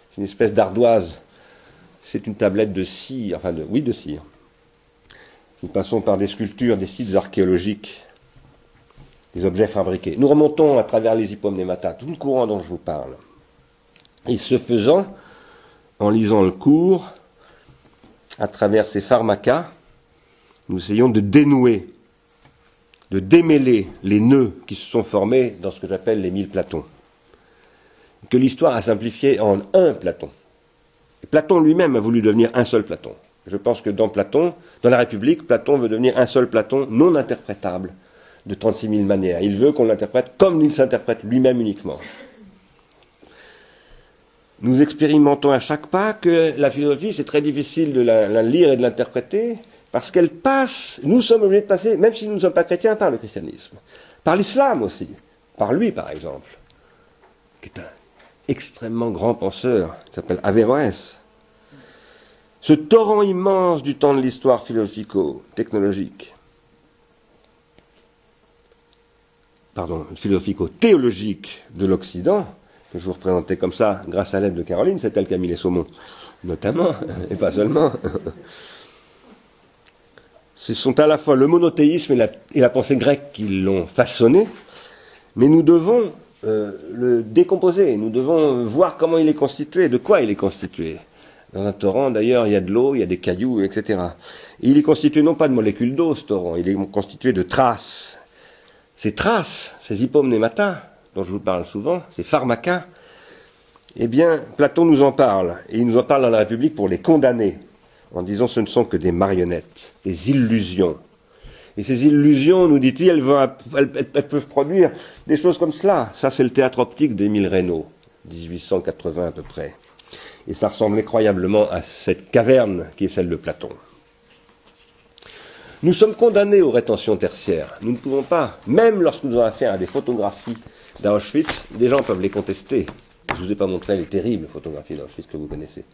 S1: C'est une espèce d'ardoise. C'est une tablette de cire, de cire. Nous passons par des sculptures, des sites archéologiques, des objets fabriqués. Nous remontons à travers les hypomnématas, tout le courant dont je vous parle. Et ce faisant, en lisant le cours, à travers ces pharmacas, nous essayons de dénouer, de démêler les nœuds qui se sont formés dans ce que j'appelle les 1000 Platons. Que l'histoire a simplifié en un Platon. Et Platon lui-même a voulu devenir un seul Platon. Je pense que dans Platon, dans la République, Platon veut devenir un seul Platon non interprétable de 36 000 manières. Il veut qu'on l'interprète comme il s'interprète lui-même uniquement. Nous expérimentons à chaque pas que la philosophie, c'est très difficile de la lire et de l'interpréter, parce qu'elle passe, nous sommes obligés de passer, même si nous ne sommes pas chrétiens, par le christianisme, par l'islam aussi, par lui par exemple, qui est un extrêmement grand penseur, qui s'appelle Averroès. Ce torrent immense du temps de l'histoire philosophico-théologique, de l'Occident, que je vous représentais comme ça, grâce à l'aide de Caroline, c'est elle qui a mis les saumons, notamment, et pas seulement. Ce sont à la fois le monothéisme et la pensée grecque qui l'ont façonné, mais nous devons le décomposer, nous devons voir comment il est constitué, de quoi il est constitué. Dans un torrent, d'ailleurs, il y a de l'eau, il y a des cailloux, etc. Et il est constitué non pas de molécules d'eau, ce torrent, il est constitué de traces. Ces traces, ces hypomnématas, dont je vous parle souvent, ces pharmacas, eh bien, Platon nous en parle, et il nous en parle dans la République pour les condamner, en disant ce ne sont que des marionnettes, des illusions. Et ces illusions, nous dit-il, elles peuvent produire des choses comme cela. Ça, c'est le théâtre optique d'Émile Reynaud, 1880 à peu près. Et ça ressemble incroyablement à cette caverne qui est celle de Platon. Nous sommes condamnés aux rétentions tertiaires. Nous ne pouvons pas, même lorsque nous avons affaire à des photographies d'Auschwitz, des gens peuvent les contester. Je ne vous ai pas montré les terribles photographies d'Auschwitz que vous connaissez.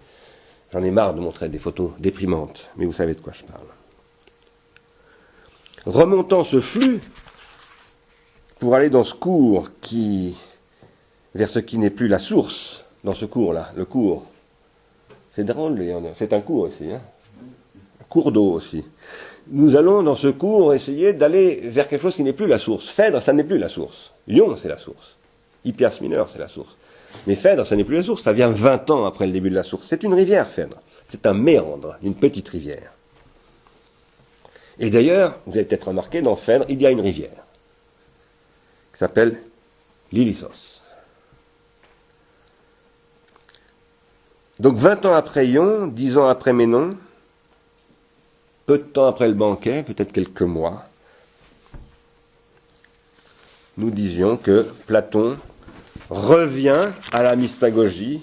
S1: J'en ai marre de montrer des photos déprimantes, mais vous savez de quoi je parle. Remontant ce flux, pour aller dans ce cours vers ce qui n'est plus la source, dans ce cours-là, le cours. C'est drôle, c'est un cours aussi, hein. Un cours d'eau aussi. Nous allons dans ce cours essayer d'aller vers quelque chose qui n'est plus la source. Phèdre, ça n'est plus la source. Lyon, c'est la source. Hippias mineur, c'est la source. Mais Phèdre, ça n'est plus la source, ça vient 20 ans après le début de la source. C'est une rivière, Phèdre. C'est un méandre, une petite rivière. Et d'ailleurs, vous avez peut-être remarqué, dans Phèdre, il y a une rivière qui s'appelle l'Ilissos. Donc 20 ans après Ion, 10 ans après Ménon, peu de temps après le banquet, peut-être quelques mois, nous disions que Platon revient à la mystagogie,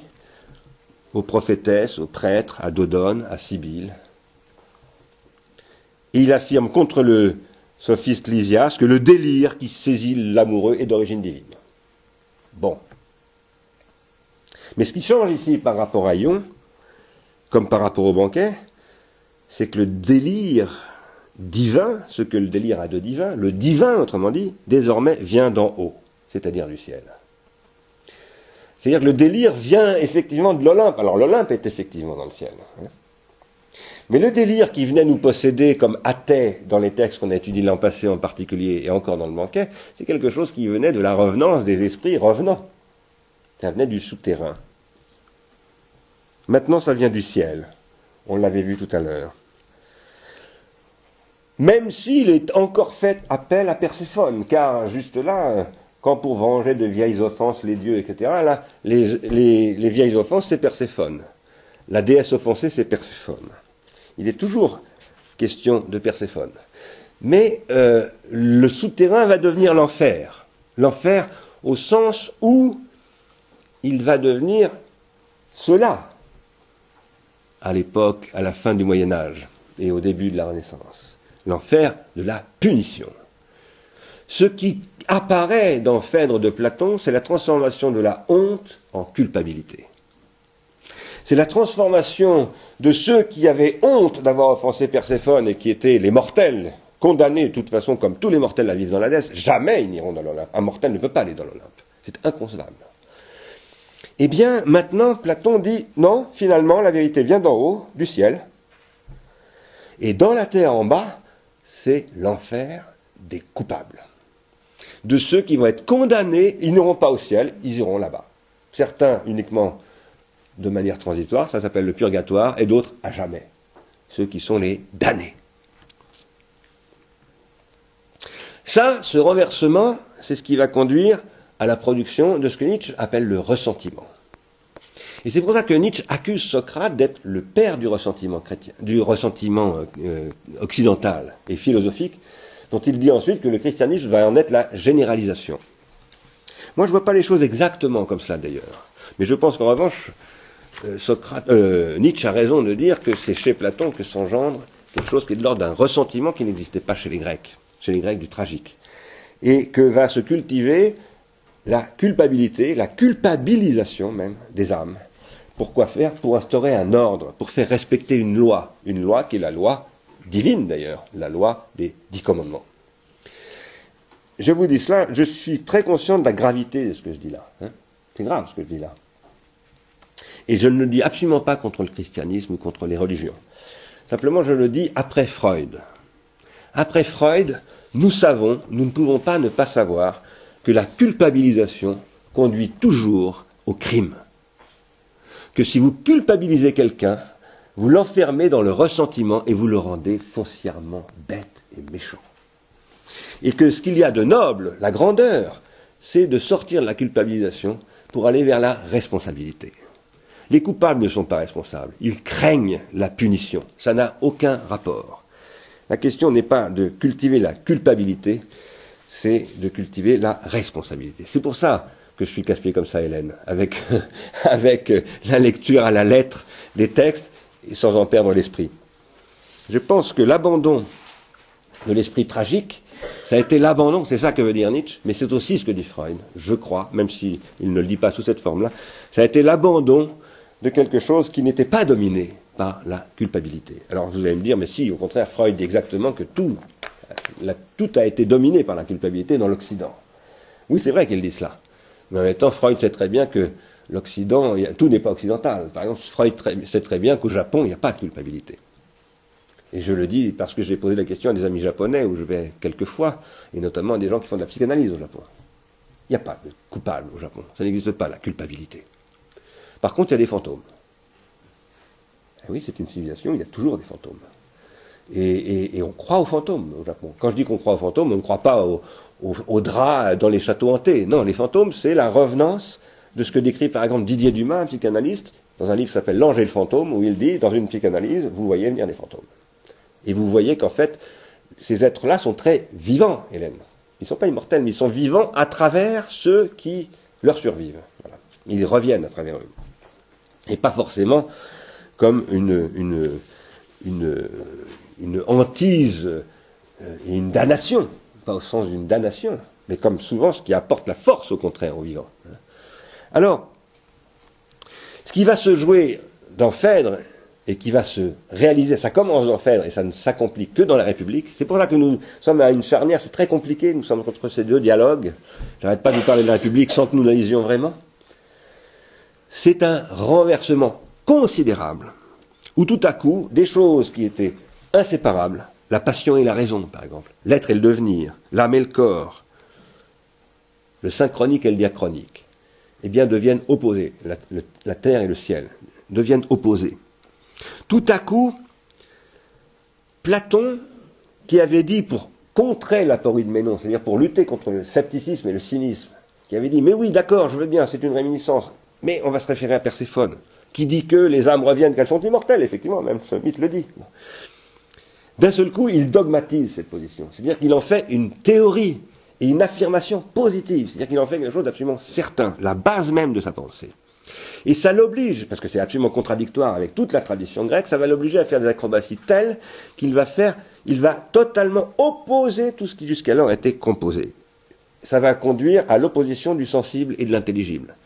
S1: aux prophétesses, aux prêtres, à Dodone, à Sibylle. Et il affirme contre le sophiste Lysias que le délire qui saisit l'amoureux est d'origine divine. Bon. Mais ce qui change ici par rapport à Ion, comme par rapport au banquet, c'est que le délire divin, ce que le délire a de divin, le divin, autrement dit, désormais vient d'en haut, c'est-à-dire du ciel. C'est-à-dire que le délire vient effectivement de l'Olympe. Alors l'Olympe est effectivement dans le ciel. Mais le délire qui venait nous posséder comme athées dans les textes qu'on a étudiés l'an passé en particulier et encore dans le banquet, c'est quelque chose qui venait de la revenance des esprits revenants. Ça venait du souterrain. Maintenant, ça vient du ciel. On l'avait vu tout à l'heure. Même s'il est encore fait appel à Perséphone, car juste là, quand pour venger de vieilles offenses les dieux, etc., là, les vieilles offenses, c'est Perséphone. La déesse offensée, c'est Perséphone. Il est toujours question de Perséphone. Mais le souterrain va devenir l'enfer. L'enfer au sens où il va devenir cela, à l'époque, à la fin du Moyen-Âge et au début de la Renaissance. L'enfer de la punition. Ce qui apparaît dans Phèdre de Platon, c'est la transformation de la honte en culpabilité. C'est la transformation de ceux qui avaient honte d'avoir offensé Perséphone et qui étaient les mortels, condamnés de toute façon comme tous les mortels à vivre dans l'Hadès. Jamais ils n'iront dans l'Olympe. Un mortel ne peut pas aller dans l'Olympe. C'est inconcevable. Eh bien, maintenant, Platon dit, non, finalement, la vérité vient d'en haut, du ciel. Et dans la terre en bas, c'est l'enfer des coupables. De ceux qui vont être condamnés, ils n'iront pas au ciel, ils iront là-bas. Certains uniquement de manière transitoire, ça s'appelle le purgatoire, et d'autres à jamais. Ceux qui sont les damnés. Ça, ce renversement, c'est ce qui va conduire à la production de ce que Nietzsche appelle le ressentiment. Et c'est pour ça que Nietzsche accuse Socrate d'être le père du ressentiment chrétien, du ressentiment occidental et philosophique, dont il dit ensuite que le christianisme va en être la généralisation. Moi, je ne vois pas les choses exactement comme cela d'ailleurs. Mais je pense qu'en revanche, Nietzsche a raison de dire que c'est chez Platon que s'engendre quelque chose qui est de l'ordre d'un ressentiment qui n'existait pas chez les Grecs du tragique. Et que va se cultiver la culpabilité, la culpabilisation même des âmes. Pourquoi faire? Pour instaurer un ordre, pour faire respecter une loi qui est la loi divine d'ailleurs, la loi des 10 commandements. Je vous dis cela, je suis très conscient de la gravité de ce que je dis là. C'est grave ce que je dis là. Et je ne le dis absolument pas contre le christianisme ou contre les religions. Simplement, je le dis après Freud. Après Freud, nous savons, nous ne pouvons pas ne pas savoir que la culpabilisation conduit toujours au crime. Que si vous culpabilisez quelqu'un, vous l'enfermez dans le ressentiment et vous le rendez foncièrement bête et méchant. Et que ce qu'il y a de noble, la grandeur, c'est de sortir de la culpabilisation pour aller vers la responsabilité. Les coupables ne sont pas responsables, ils craignent la punition, ça n'a aucun rapport. La question n'est pas de cultiver la culpabilité, c'est de cultiver la responsabilité. C'est pour ça que je suis casse-pied comme ça, Hélène, avec la lecture à la lettre des textes et sans en perdre l'esprit. Je pense que l'abandon de l'esprit tragique, ça a été l'abandon, c'est ça que veut dire Nietzsche, mais c'est aussi ce que dit Freud, je crois, même s'il ne le dit pas sous cette forme-là, ça a été l'abandon de quelque chose qui n'était pas dominé par la culpabilité. Alors vous allez me dire, mais si, au contraire, Freud dit exactement que tout a été dominé par la culpabilité dans l'Occident. Oui, c'est vrai qu'il dit cela. Mais en même temps, Freud sait très bien que l'Occident, tout n'est pas occidental. Par exemple, Freud sait très bien qu'au Japon, il n'y a pas de culpabilité. Et je le dis parce que j'ai posé la question à des amis japonais, où je vais quelques fois, et notamment à des gens qui font de la psychanalyse au Japon. Il n'y a pas de coupable au Japon. Ça n'existe pas, la culpabilité. Par contre, il y a des fantômes. Et oui, c'est une civilisation, il y a toujours des fantômes. Et on croit aux fantômes au Japon. Quand je dis qu'on croit aux fantômes, on ne croit pas aux draps dans les châteaux hantés. Non, les fantômes, c'est la revenance de ce que décrit par exemple Didier Dumas, un psychanalyste, dans un livre qui s'appelle L'ange et le fantôme, où il dit, dans une psychanalyse, vous voyez venir des fantômes. Et vous voyez qu'en fait, ces êtres-là sont très vivants, Hélène. Ils ne sont pas immortels, mais ils sont vivants à travers ceux qui leur survivent. Voilà. Ils reviennent à travers eux. Et pas forcément comme une hantise et une damnation, pas au sens d'une damnation, mais comme souvent ce qui apporte la force au contraire aux vivants. Alors, ce qui va se jouer dans Phèdre, et qui va se réaliser, ça commence dans Phèdre et ça ne s'accomplit que dans la République. C'est pour ça que nous sommes à une charnière, c'est très compliqué, nous sommes contre ces deux dialogues. J'arrête pas de vous parler de la République sans que nous la lisions vraiment. C'est un renversement considérable, où tout à coup, des choses qui étaient inséparables, la passion et la raison par exemple, l'être et le devenir, l'âme et le corps, le synchronique et le diachronique, eh bien deviennent opposés, la terre et le ciel deviennent opposés. Tout à coup, Platon, qui avait dit pour contrer l'aporie de Ménon, c'est-à-dire pour lutter contre le scepticisme et le cynisme, qui avait dit, mais oui, d'accord, je veux bien, c'est une réminiscence, mais on va se référer à Perséphone, qui dit que les âmes reviennent, qu'elles sont immortelles, effectivement, même ce mythe le dit. D'un seul coup, il dogmatise cette position, c'est-à-dire qu'il en fait une théorie et une affirmation positive, c'est-à-dire qu'il en fait quelque chose d'absolument certain, la base même de sa pensée. Et ça l'oblige, parce que c'est absolument contradictoire avec toute la tradition grecque, ça va l'obliger à faire des acrobaties telles qu'il va totalement opposer tout ce qui jusqu'alors était composé. Ça va conduire à l'opposition du sensible et de l'intelligible.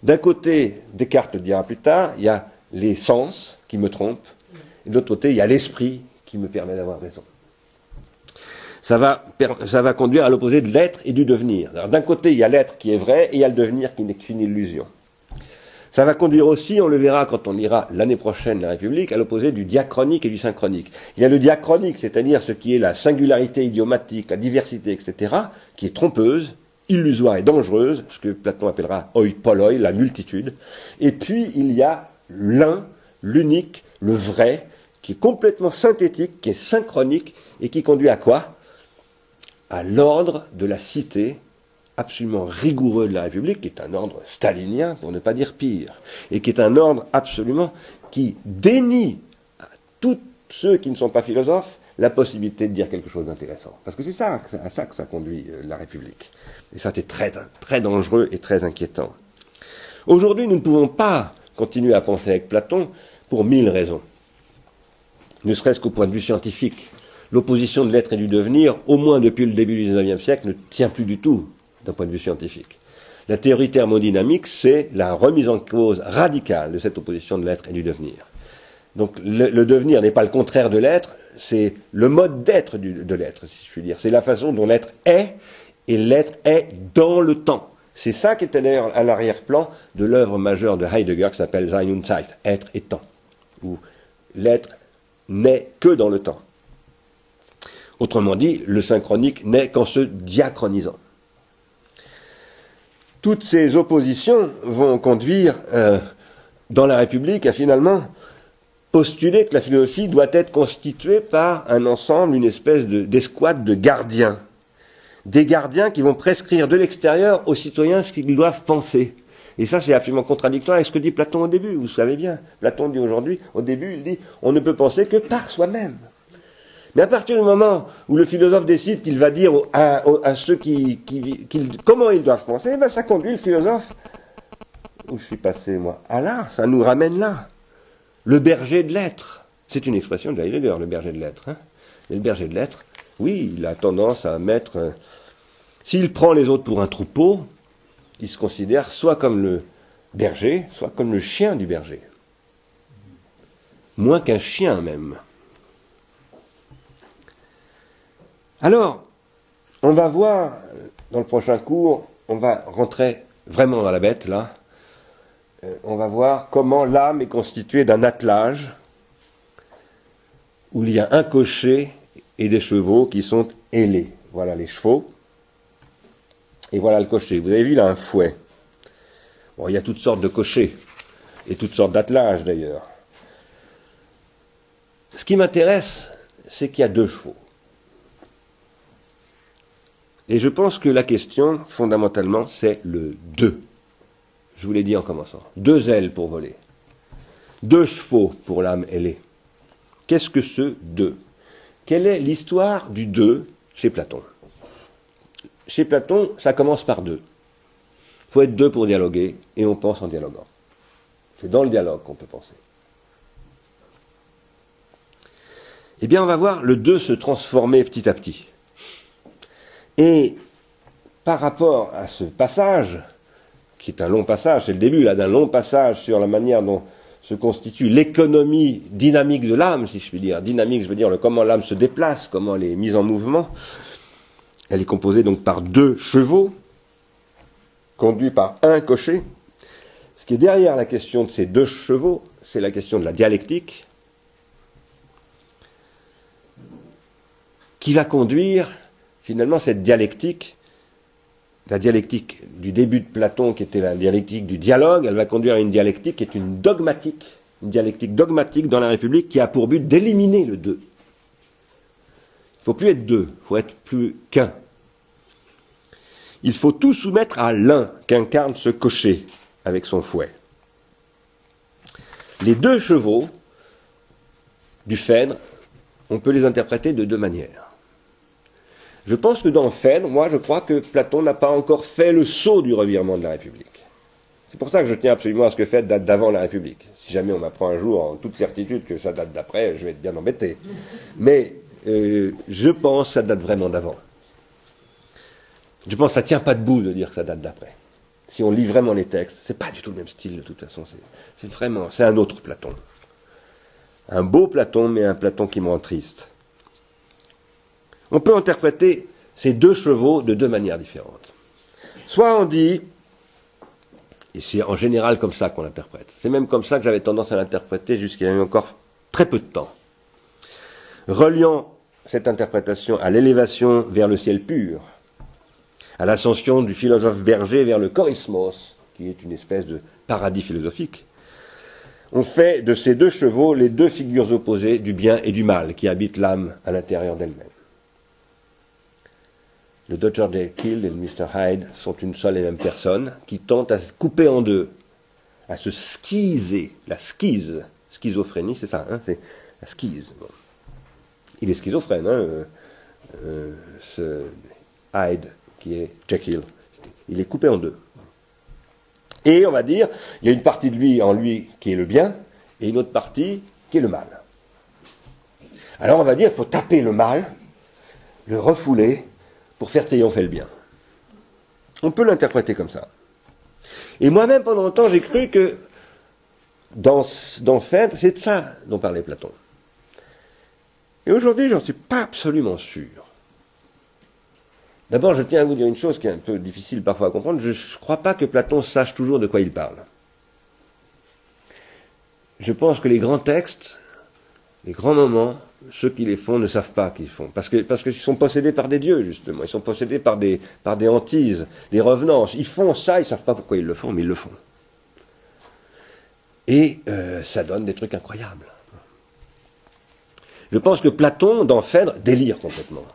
S1: D'un côté, Descartes le dira plus tard, il y a les sens qui me trompent, et de l'autre côté, il y a l'esprit qui me permet d'avoir raison. Ça va conduire à l'opposé de l'être et du devenir. Alors, d'un côté, il y a l'être qui est vrai, et il y a le devenir qui n'est qu'une illusion. Ça va conduire aussi, on le verra quand on lira l'année prochaine la République, à l'opposé du diachronique et du synchronique. Il y a le diachronique, c'est-à-dire ce qui est la singularité idiomatique, la diversité, etc., qui est trompeuse, illusoire et dangereuse, ce que Platon appellera oi polloi, la multitude. Et puis il y a l'un, l'unique, le vrai, qui est complètement synthétique, qui est synchronique, et qui conduit à quoi? À l'ordre de la cité, absolument rigoureux de la République, qui est un ordre stalinien, pour ne pas dire pire, et qui est un ordre absolument qui dénie à tous ceux qui ne sont pas philosophes la possibilité de dire quelque chose d'intéressant. Parce que c'est à ça que ça conduit la République. Et ça, c'est très, très dangereux et très inquiétant. Aujourd'hui, nous ne pouvons pas continuer à penser avec Platon pour 1000 raisons. Ne serait-ce qu'au point de vue scientifique. L'opposition de l'être et du devenir, au moins depuis le début du XIXe siècle, ne tient plus du tout d'un point de vue scientifique. La théorie thermodynamique, c'est la remise en cause radicale de cette opposition de l'être et du devenir. Donc le devenir n'est pas le contraire de l'être, c'est le mode d'être de l'être, si je puis dire. C'est la façon dont l'être est, et l'être est dans le temps. C'est ça qui était d'ailleurs à l'arrière-plan de l'œuvre majeure de Heidegger qui s'appelle Sein und Zeit, être et temps, où l'être n'est que dans le temps. Autrement dit, le synchronique n'est qu'en se diachronisant. Toutes ces oppositions vont conduire dans la République à finalement postuler que la philosophie doit être constituée par un ensemble, une espèce d'escouade de gardiens. Des gardiens qui vont prescrire de l'extérieur aux citoyens ce qu'ils doivent penser. Et ça, c'est absolument contradictoire avec ce que dit Platon au début. Vous savez bien, Platon dit aujourd'hui, au début, il dit « on ne peut penser que par soi-même ». Mais à partir du moment où le philosophe décide qu'il va dire à ceux comment ils doivent penser, ben ça conduit le philosophe, où je suis passé moi, à là, ça nous ramène là. Le berger de l'être, c'est une expression de Heidegger, le berger de l'être. Hein. Mais le berger de l'être, oui, il a tendance à mettre... s'il prend les autres pour un troupeau, il se considère soit comme le berger, soit comme le chien du berger. Moins qu'un chien même. Alors, on va voir, dans le prochain cours, on va rentrer vraiment dans la bête, là. On va voir comment l'âme est constituée d'un attelage, où il y a un cocher et des chevaux qui sont ailés. Voilà les chevaux, et voilà le cocher. Vous avez vu, il a un fouet. Bon, il y a toutes sortes de cochers, et toutes sortes d'attelages, d'ailleurs. Ce qui m'intéresse, c'est qu'il y a 2 chevaux. Et je pense que la question, fondamentalement, c'est le 2. Je vous l'ai dit en commençant. 2 ailes pour voler. 2 chevaux pour l'âme ailée. Qu'est-ce que ce 2 ? Quelle est l'histoire du 2 chez Platon ? Chez Platon, ça commence par 2. Il faut être 2 pour dialoguer, et on pense en dialoguant. C'est dans le dialogue qu'on peut penser. Eh bien, on va voir le 2 se transformer petit à petit. Et par rapport à ce passage, qui est un long passage, c'est le début là d'un long passage sur la manière dont se constitue l'économie dynamique de l'âme, si je puis dire. Dynamique, je veux dire comment l'âme se déplace, comment elle est mise en mouvement. Elle est composée donc par 2 chevaux, conduits par un cocher. Ce qui est derrière la question de ces 2 chevaux, c'est la question de la dialectique, qui va conduire finalement cette dialectique, la dialectique du début de Platon qui était la dialectique du dialogue, elle va conduire à une dialectique qui est une dialectique dogmatique dans la République qui a pour but d'éliminer le 2. Il ne faut plus être 2, il faut être plus qu'un. Il faut tout soumettre à l'un qu'incarne ce cocher avec son fouet. Les 2 chevaux du Phèdre, on peut les interpréter de 2 manières. Je pense que dans le Phèdre, moi je crois que Platon n'a pas encore fait le saut du revirement de la République. C'est pour ça que je tiens absolument à ce que Phèdre date d'avant la République. Si jamais on m'apprend un jour en toute certitude que ça date d'après, je vais être bien embêté. Mais je pense que ça date vraiment d'avant. Je pense que ça ne tient pas debout de dire que ça date d'après. Si on lit vraiment les textes, c'est pas du tout le même style de toute façon. C'est un autre Platon. Un beau Platon, mais un Platon qui me rend triste. On peut interpréter ces 2 chevaux de 2 manières différentes. Soit on dit, et c'est en général comme ça qu'on l'interprète, c'est même comme ça que j'avais tendance à l'interpréter jusqu'à il y a encore très peu de temps. Reliant cette interprétation à l'élévation vers le ciel pur, à l'ascension du philosophe berger vers le chorismos, qui est une espèce de paradis philosophique, on fait de ces 2 chevaux les 2 figures opposées du bien et du mal qui habitent l'âme à l'intérieur d'elle-même. Le Dr. Jekyll et le Mr. Hyde sont une seule et même personne qui tentent à se couper en 2, à se schiser. La schise, schizophrénie, c'est ça, c'est la schise. Bon. Il est schizophrène, ce Hyde qui est Jekyll. Il est coupé en 2. Et on va dire, il y a une partie de lui en lui qui est le bien, et une autre partie qui est le mal. Alors on va dire, il faut taper le mal, le refouler, pour faire triompher le bien. On peut l'interpréter comme ça. Et moi-même, pendant longtemps, j'ai cru que dans Phèdre, c'est de ça dont parlait Platon. Et aujourd'hui, j'en suis pas absolument sûr. D'abord, je tiens à vous dire une chose qui est un peu difficile parfois à comprendre. Je ne crois pas que Platon sache toujours de quoi il parle. Je pense que les grands textes, les grands moments, ceux qui les font ne savent pas qu'ils font. Parce qu'ils sont possédés par des dieux, justement. Ils sont possédés par des hantises, des revenances. Ils font ça, ils ne savent pas pourquoi ils le font, mais ils le font. Et ça donne des trucs incroyables. Je pense que Platon, dans Phèdre, délire complètement.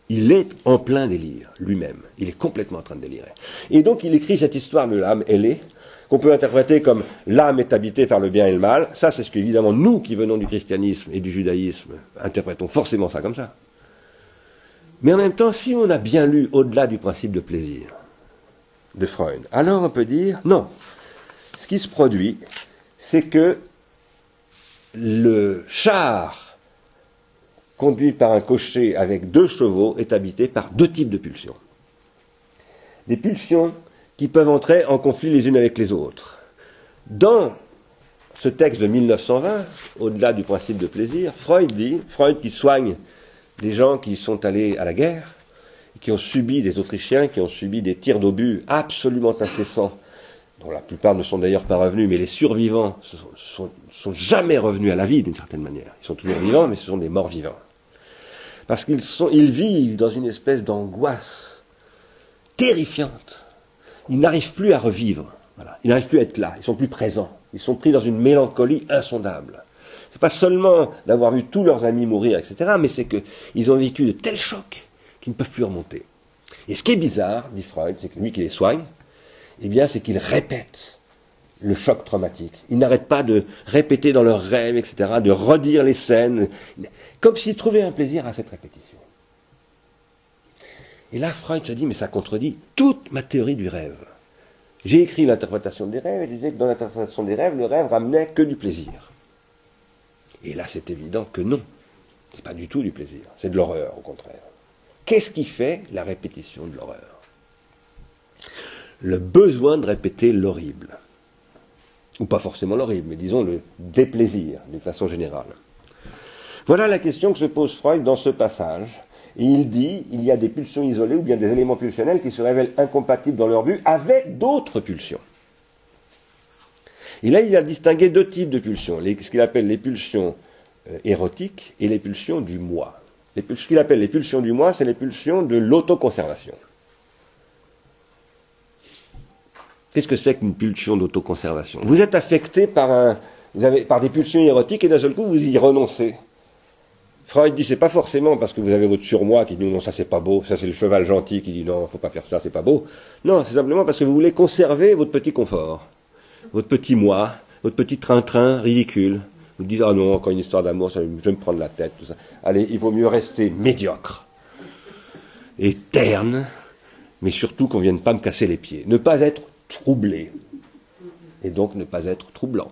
S1: Il est en plein délire, lui-même. Il est complètement en train de délirer. Et donc il écrit cette histoire de l'âme ailée, qu'on peut interpréter comme l'âme est habitée par le bien et le mal. Ça, c'est ce qu'évidemment nous, qui venons du christianisme et du judaïsme, interprétons forcément ça comme ça. Mais en même temps, si on a bien lu au-delà du principe de plaisir de Freud, alors on peut dire, non. Ce qui se produit, c'est que le char conduit par un cocher avec 2 chevaux est habité par 2 types de pulsions. Des pulsions qui peuvent entrer en conflit les unes avec les autres. Dans ce texte de 1920, au-delà du principe de plaisir, Freud qui soigne des gens qui sont allés à la guerre, qui ont subi, des Autrichiens, qui ont subi des tirs d'obus absolument incessants, dont la plupart ne sont d'ailleurs pas revenus, mais les survivants sont jamais revenus à la vie d'une certaine manière. Ils sont toujours vivants, mais ce sont des morts vivants. Parce qu'ils vivent dans une espèce d'angoisse terrifiante. Ils n'arrivent plus à revivre. Voilà. Ils n'arrivent plus à être là. Ils sont plus présents. Ils sont pris dans une mélancolie insondable. C'est pas seulement d'avoir vu tous leurs amis mourir, etc., mais c'est qu'ils ont vécu de tels chocs qu'ils ne peuvent plus remonter. Et ce qui est bizarre, dit Freud, c'est que lui qui les soigne, eh bien, c'est qu'ils répètent le choc traumatique. Ils n'arrêtent pas de répéter dans leurs rêves, etc., de redire les scènes, comme s'ils trouvaient un plaisir à cette répétition. Et là, Freud se dit, mais ça contredit toute ma théorie du rêve. J'ai écrit l'interprétation des rêves, et je disais que dans l'interprétation des rêves, le rêve ramenait que du plaisir. Et là, c'est évident que non. C'est pas du tout du plaisir, c'est de l'horreur, au contraire. Qu'est-ce qui fait la répétition de l'horreur ? Le besoin de répéter l'horrible. Ou pas forcément l'horrible, mais disons le déplaisir, d'une façon générale. Voilà la question que se pose Freud dans ce passage. Et il dit, il y a des pulsions isolées ou bien des éléments pulsionnels qui se révèlent incompatibles dans leur but avec d'autres pulsions. Et là, il a distingué deux types de pulsions, ce qu'il appelle les pulsions érotiques et les pulsions du moi. Ce qu'il appelle les pulsions du moi, c'est les pulsions de l'autoconservation. Qu'est-ce que c'est qu'une pulsion d'autoconservation? Vous êtes affecté par des pulsions érotiques et d'un seul coup, vous y renoncez. Freud dit, c'est pas forcément parce que vous avez votre surmoi qui dit non, ça c'est pas beau, ça c'est le cheval gentil qui dit non, faut pas faire ça, c'est pas beau. Non, c'est simplement parce que vous voulez conserver votre petit confort, votre petit moi, votre petit train-train ridicule. Vous dites, ah non, encore une histoire d'amour, je vais me prendre la tête, tout ça. Allez, il vaut mieux rester médiocre et terne, mais surtout qu'on vienne pas me casser les pieds. Ne pas être troublé, et donc ne pas être troublant.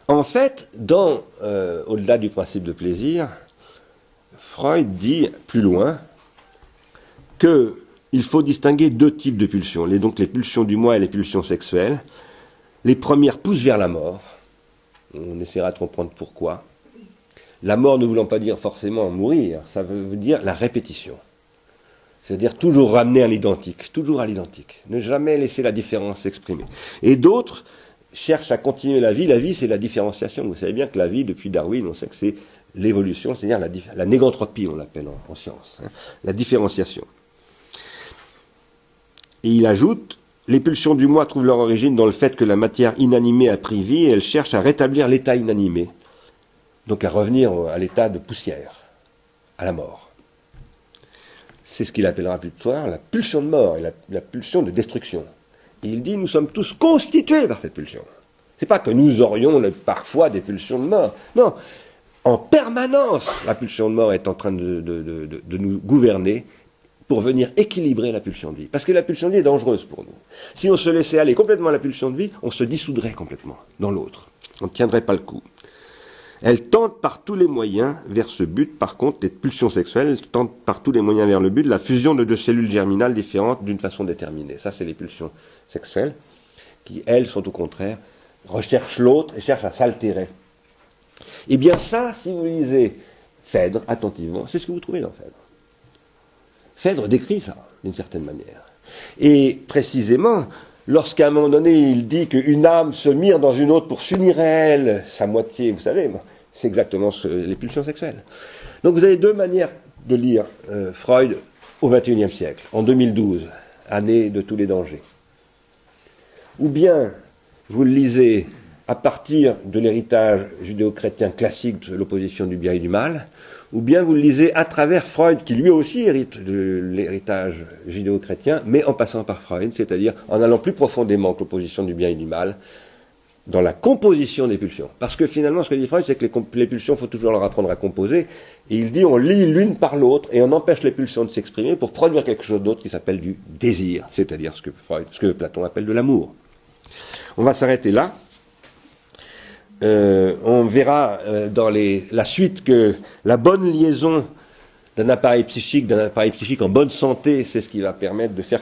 S1: En fait, au-delà du principe de plaisir, Freud dit plus loin qu'il faut distinguer deux types de pulsions, donc les pulsions du moi et les pulsions sexuelles. Les premières poussent vers la mort. On essaiera de comprendre pourquoi. La mort ne voulant pas dire forcément mourir, ça veut dire la répétition. C'est-à-dire toujours ramener à l'identique, toujours à l'identique. Ne jamais laisser la différence s'exprimer. Et d'autres cherchent à continuer la vie. La vie, c'est la différenciation. Vous savez bien que la vie, depuis Darwin, on sait que c'est l'évolution, c'est-à-dire la négantropie, on l'appelle en science, la différenciation. Et il ajoute, les pulsions du moi trouvent leur origine dans le fait que la matière inanimée a pris vie et elle cherche à rétablir l'état inanimé, donc à revenir à l'état de poussière, à la mort. C'est ce qu'il appellera plus tard la pulsion de mort et la pulsion de destruction. Et il dit, nous sommes tous constitués par cette pulsion. C'est pas que nous aurions parfois des pulsions de mort. Non, en permanence, la pulsion de mort est en train de nous gouverner pour venir équilibrer la pulsion de vie. Parce que la pulsion de vie est dangereuse pour nous. Si on se laissait aller complètement à la pulsion de vie, on se dissoudrait complètement dans l'autre. On ne tiendrait pas le coup. Elle tente par tous les moyens vers ce but. Par contre, les pulsions sexuelles tentent par tous les moyens vers le but, la fusion de deux cellules germinales différentes d'une façon déterminée. Ça, c'est les pulsions sexuelles qui, elles, sont au contraire, recherchent l'autre et cherchent à s'altérer. Eh bien ça, si vous lisez Phèdre attentivement, c'est ce que vous trouvez dans Phèdre. Phèdre décrit ça, d'une certaine manière. Et précisément, lorsqu'à un moment donné, il dit qu'une âme se mire dans une autre pour s'unir à elle, sa moitié, vous savez, c'est exactement les pulsions sexuelles. Donc vous avez deux manières de lire Freud au XXIe siècle, en 2012, année de tous les dangers. Ou bien vous le lisez à partir de l'héritage judéo-chrétien classique de l'opposition du bien et du mal, ou bien vous le lisez à travers Freud, qui lui aussi hérite de l'héritage judéo-chrétien, mais en passant par Freud, c'est-à-dire en allant plus profondément que l'opposition du bien et du mal, dans la composition des pulsions. Parce que finalement, ce que dit Freud, c'est que les pulsions, il faut toujours leur apprendre à composer, et il dit on lie l'une par l'autre, et on empêche les pulsions de s'exprimer pour produire quelque chose d'autre qui s'appelle du désir, c'est-à-dire ce que Platon appelle de l'amour. On va s'arrêter là. On verra dans la suite que la bonne liaison d'un appareil psychique en bonne santé, c'est ce qui va permettre de faire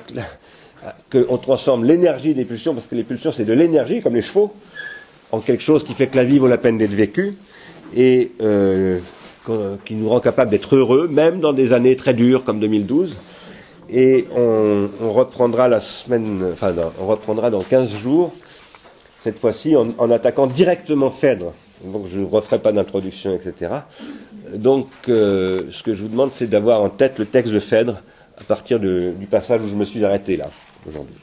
S1: qu'on transforme l'énergie des pulsions, parce que les pulsions c'est de l'énergie, comme les chevaux, en quelque chose qui fait que la vie vaut la peine d'être vécue, et qui nous rend capable d'être heureux, même dans des années très dures comme 2012. Et on reprendra on reprendra dans 15 jours, cette fois-ci en attaquant directement Phèdre. Donc je ne referai pas d'introduction, etc. Donc ce que je vous demande, c'est d'avoir en tête le texte de Phèdre à partir du passage où je me suis arrêté là, aujourd'hui.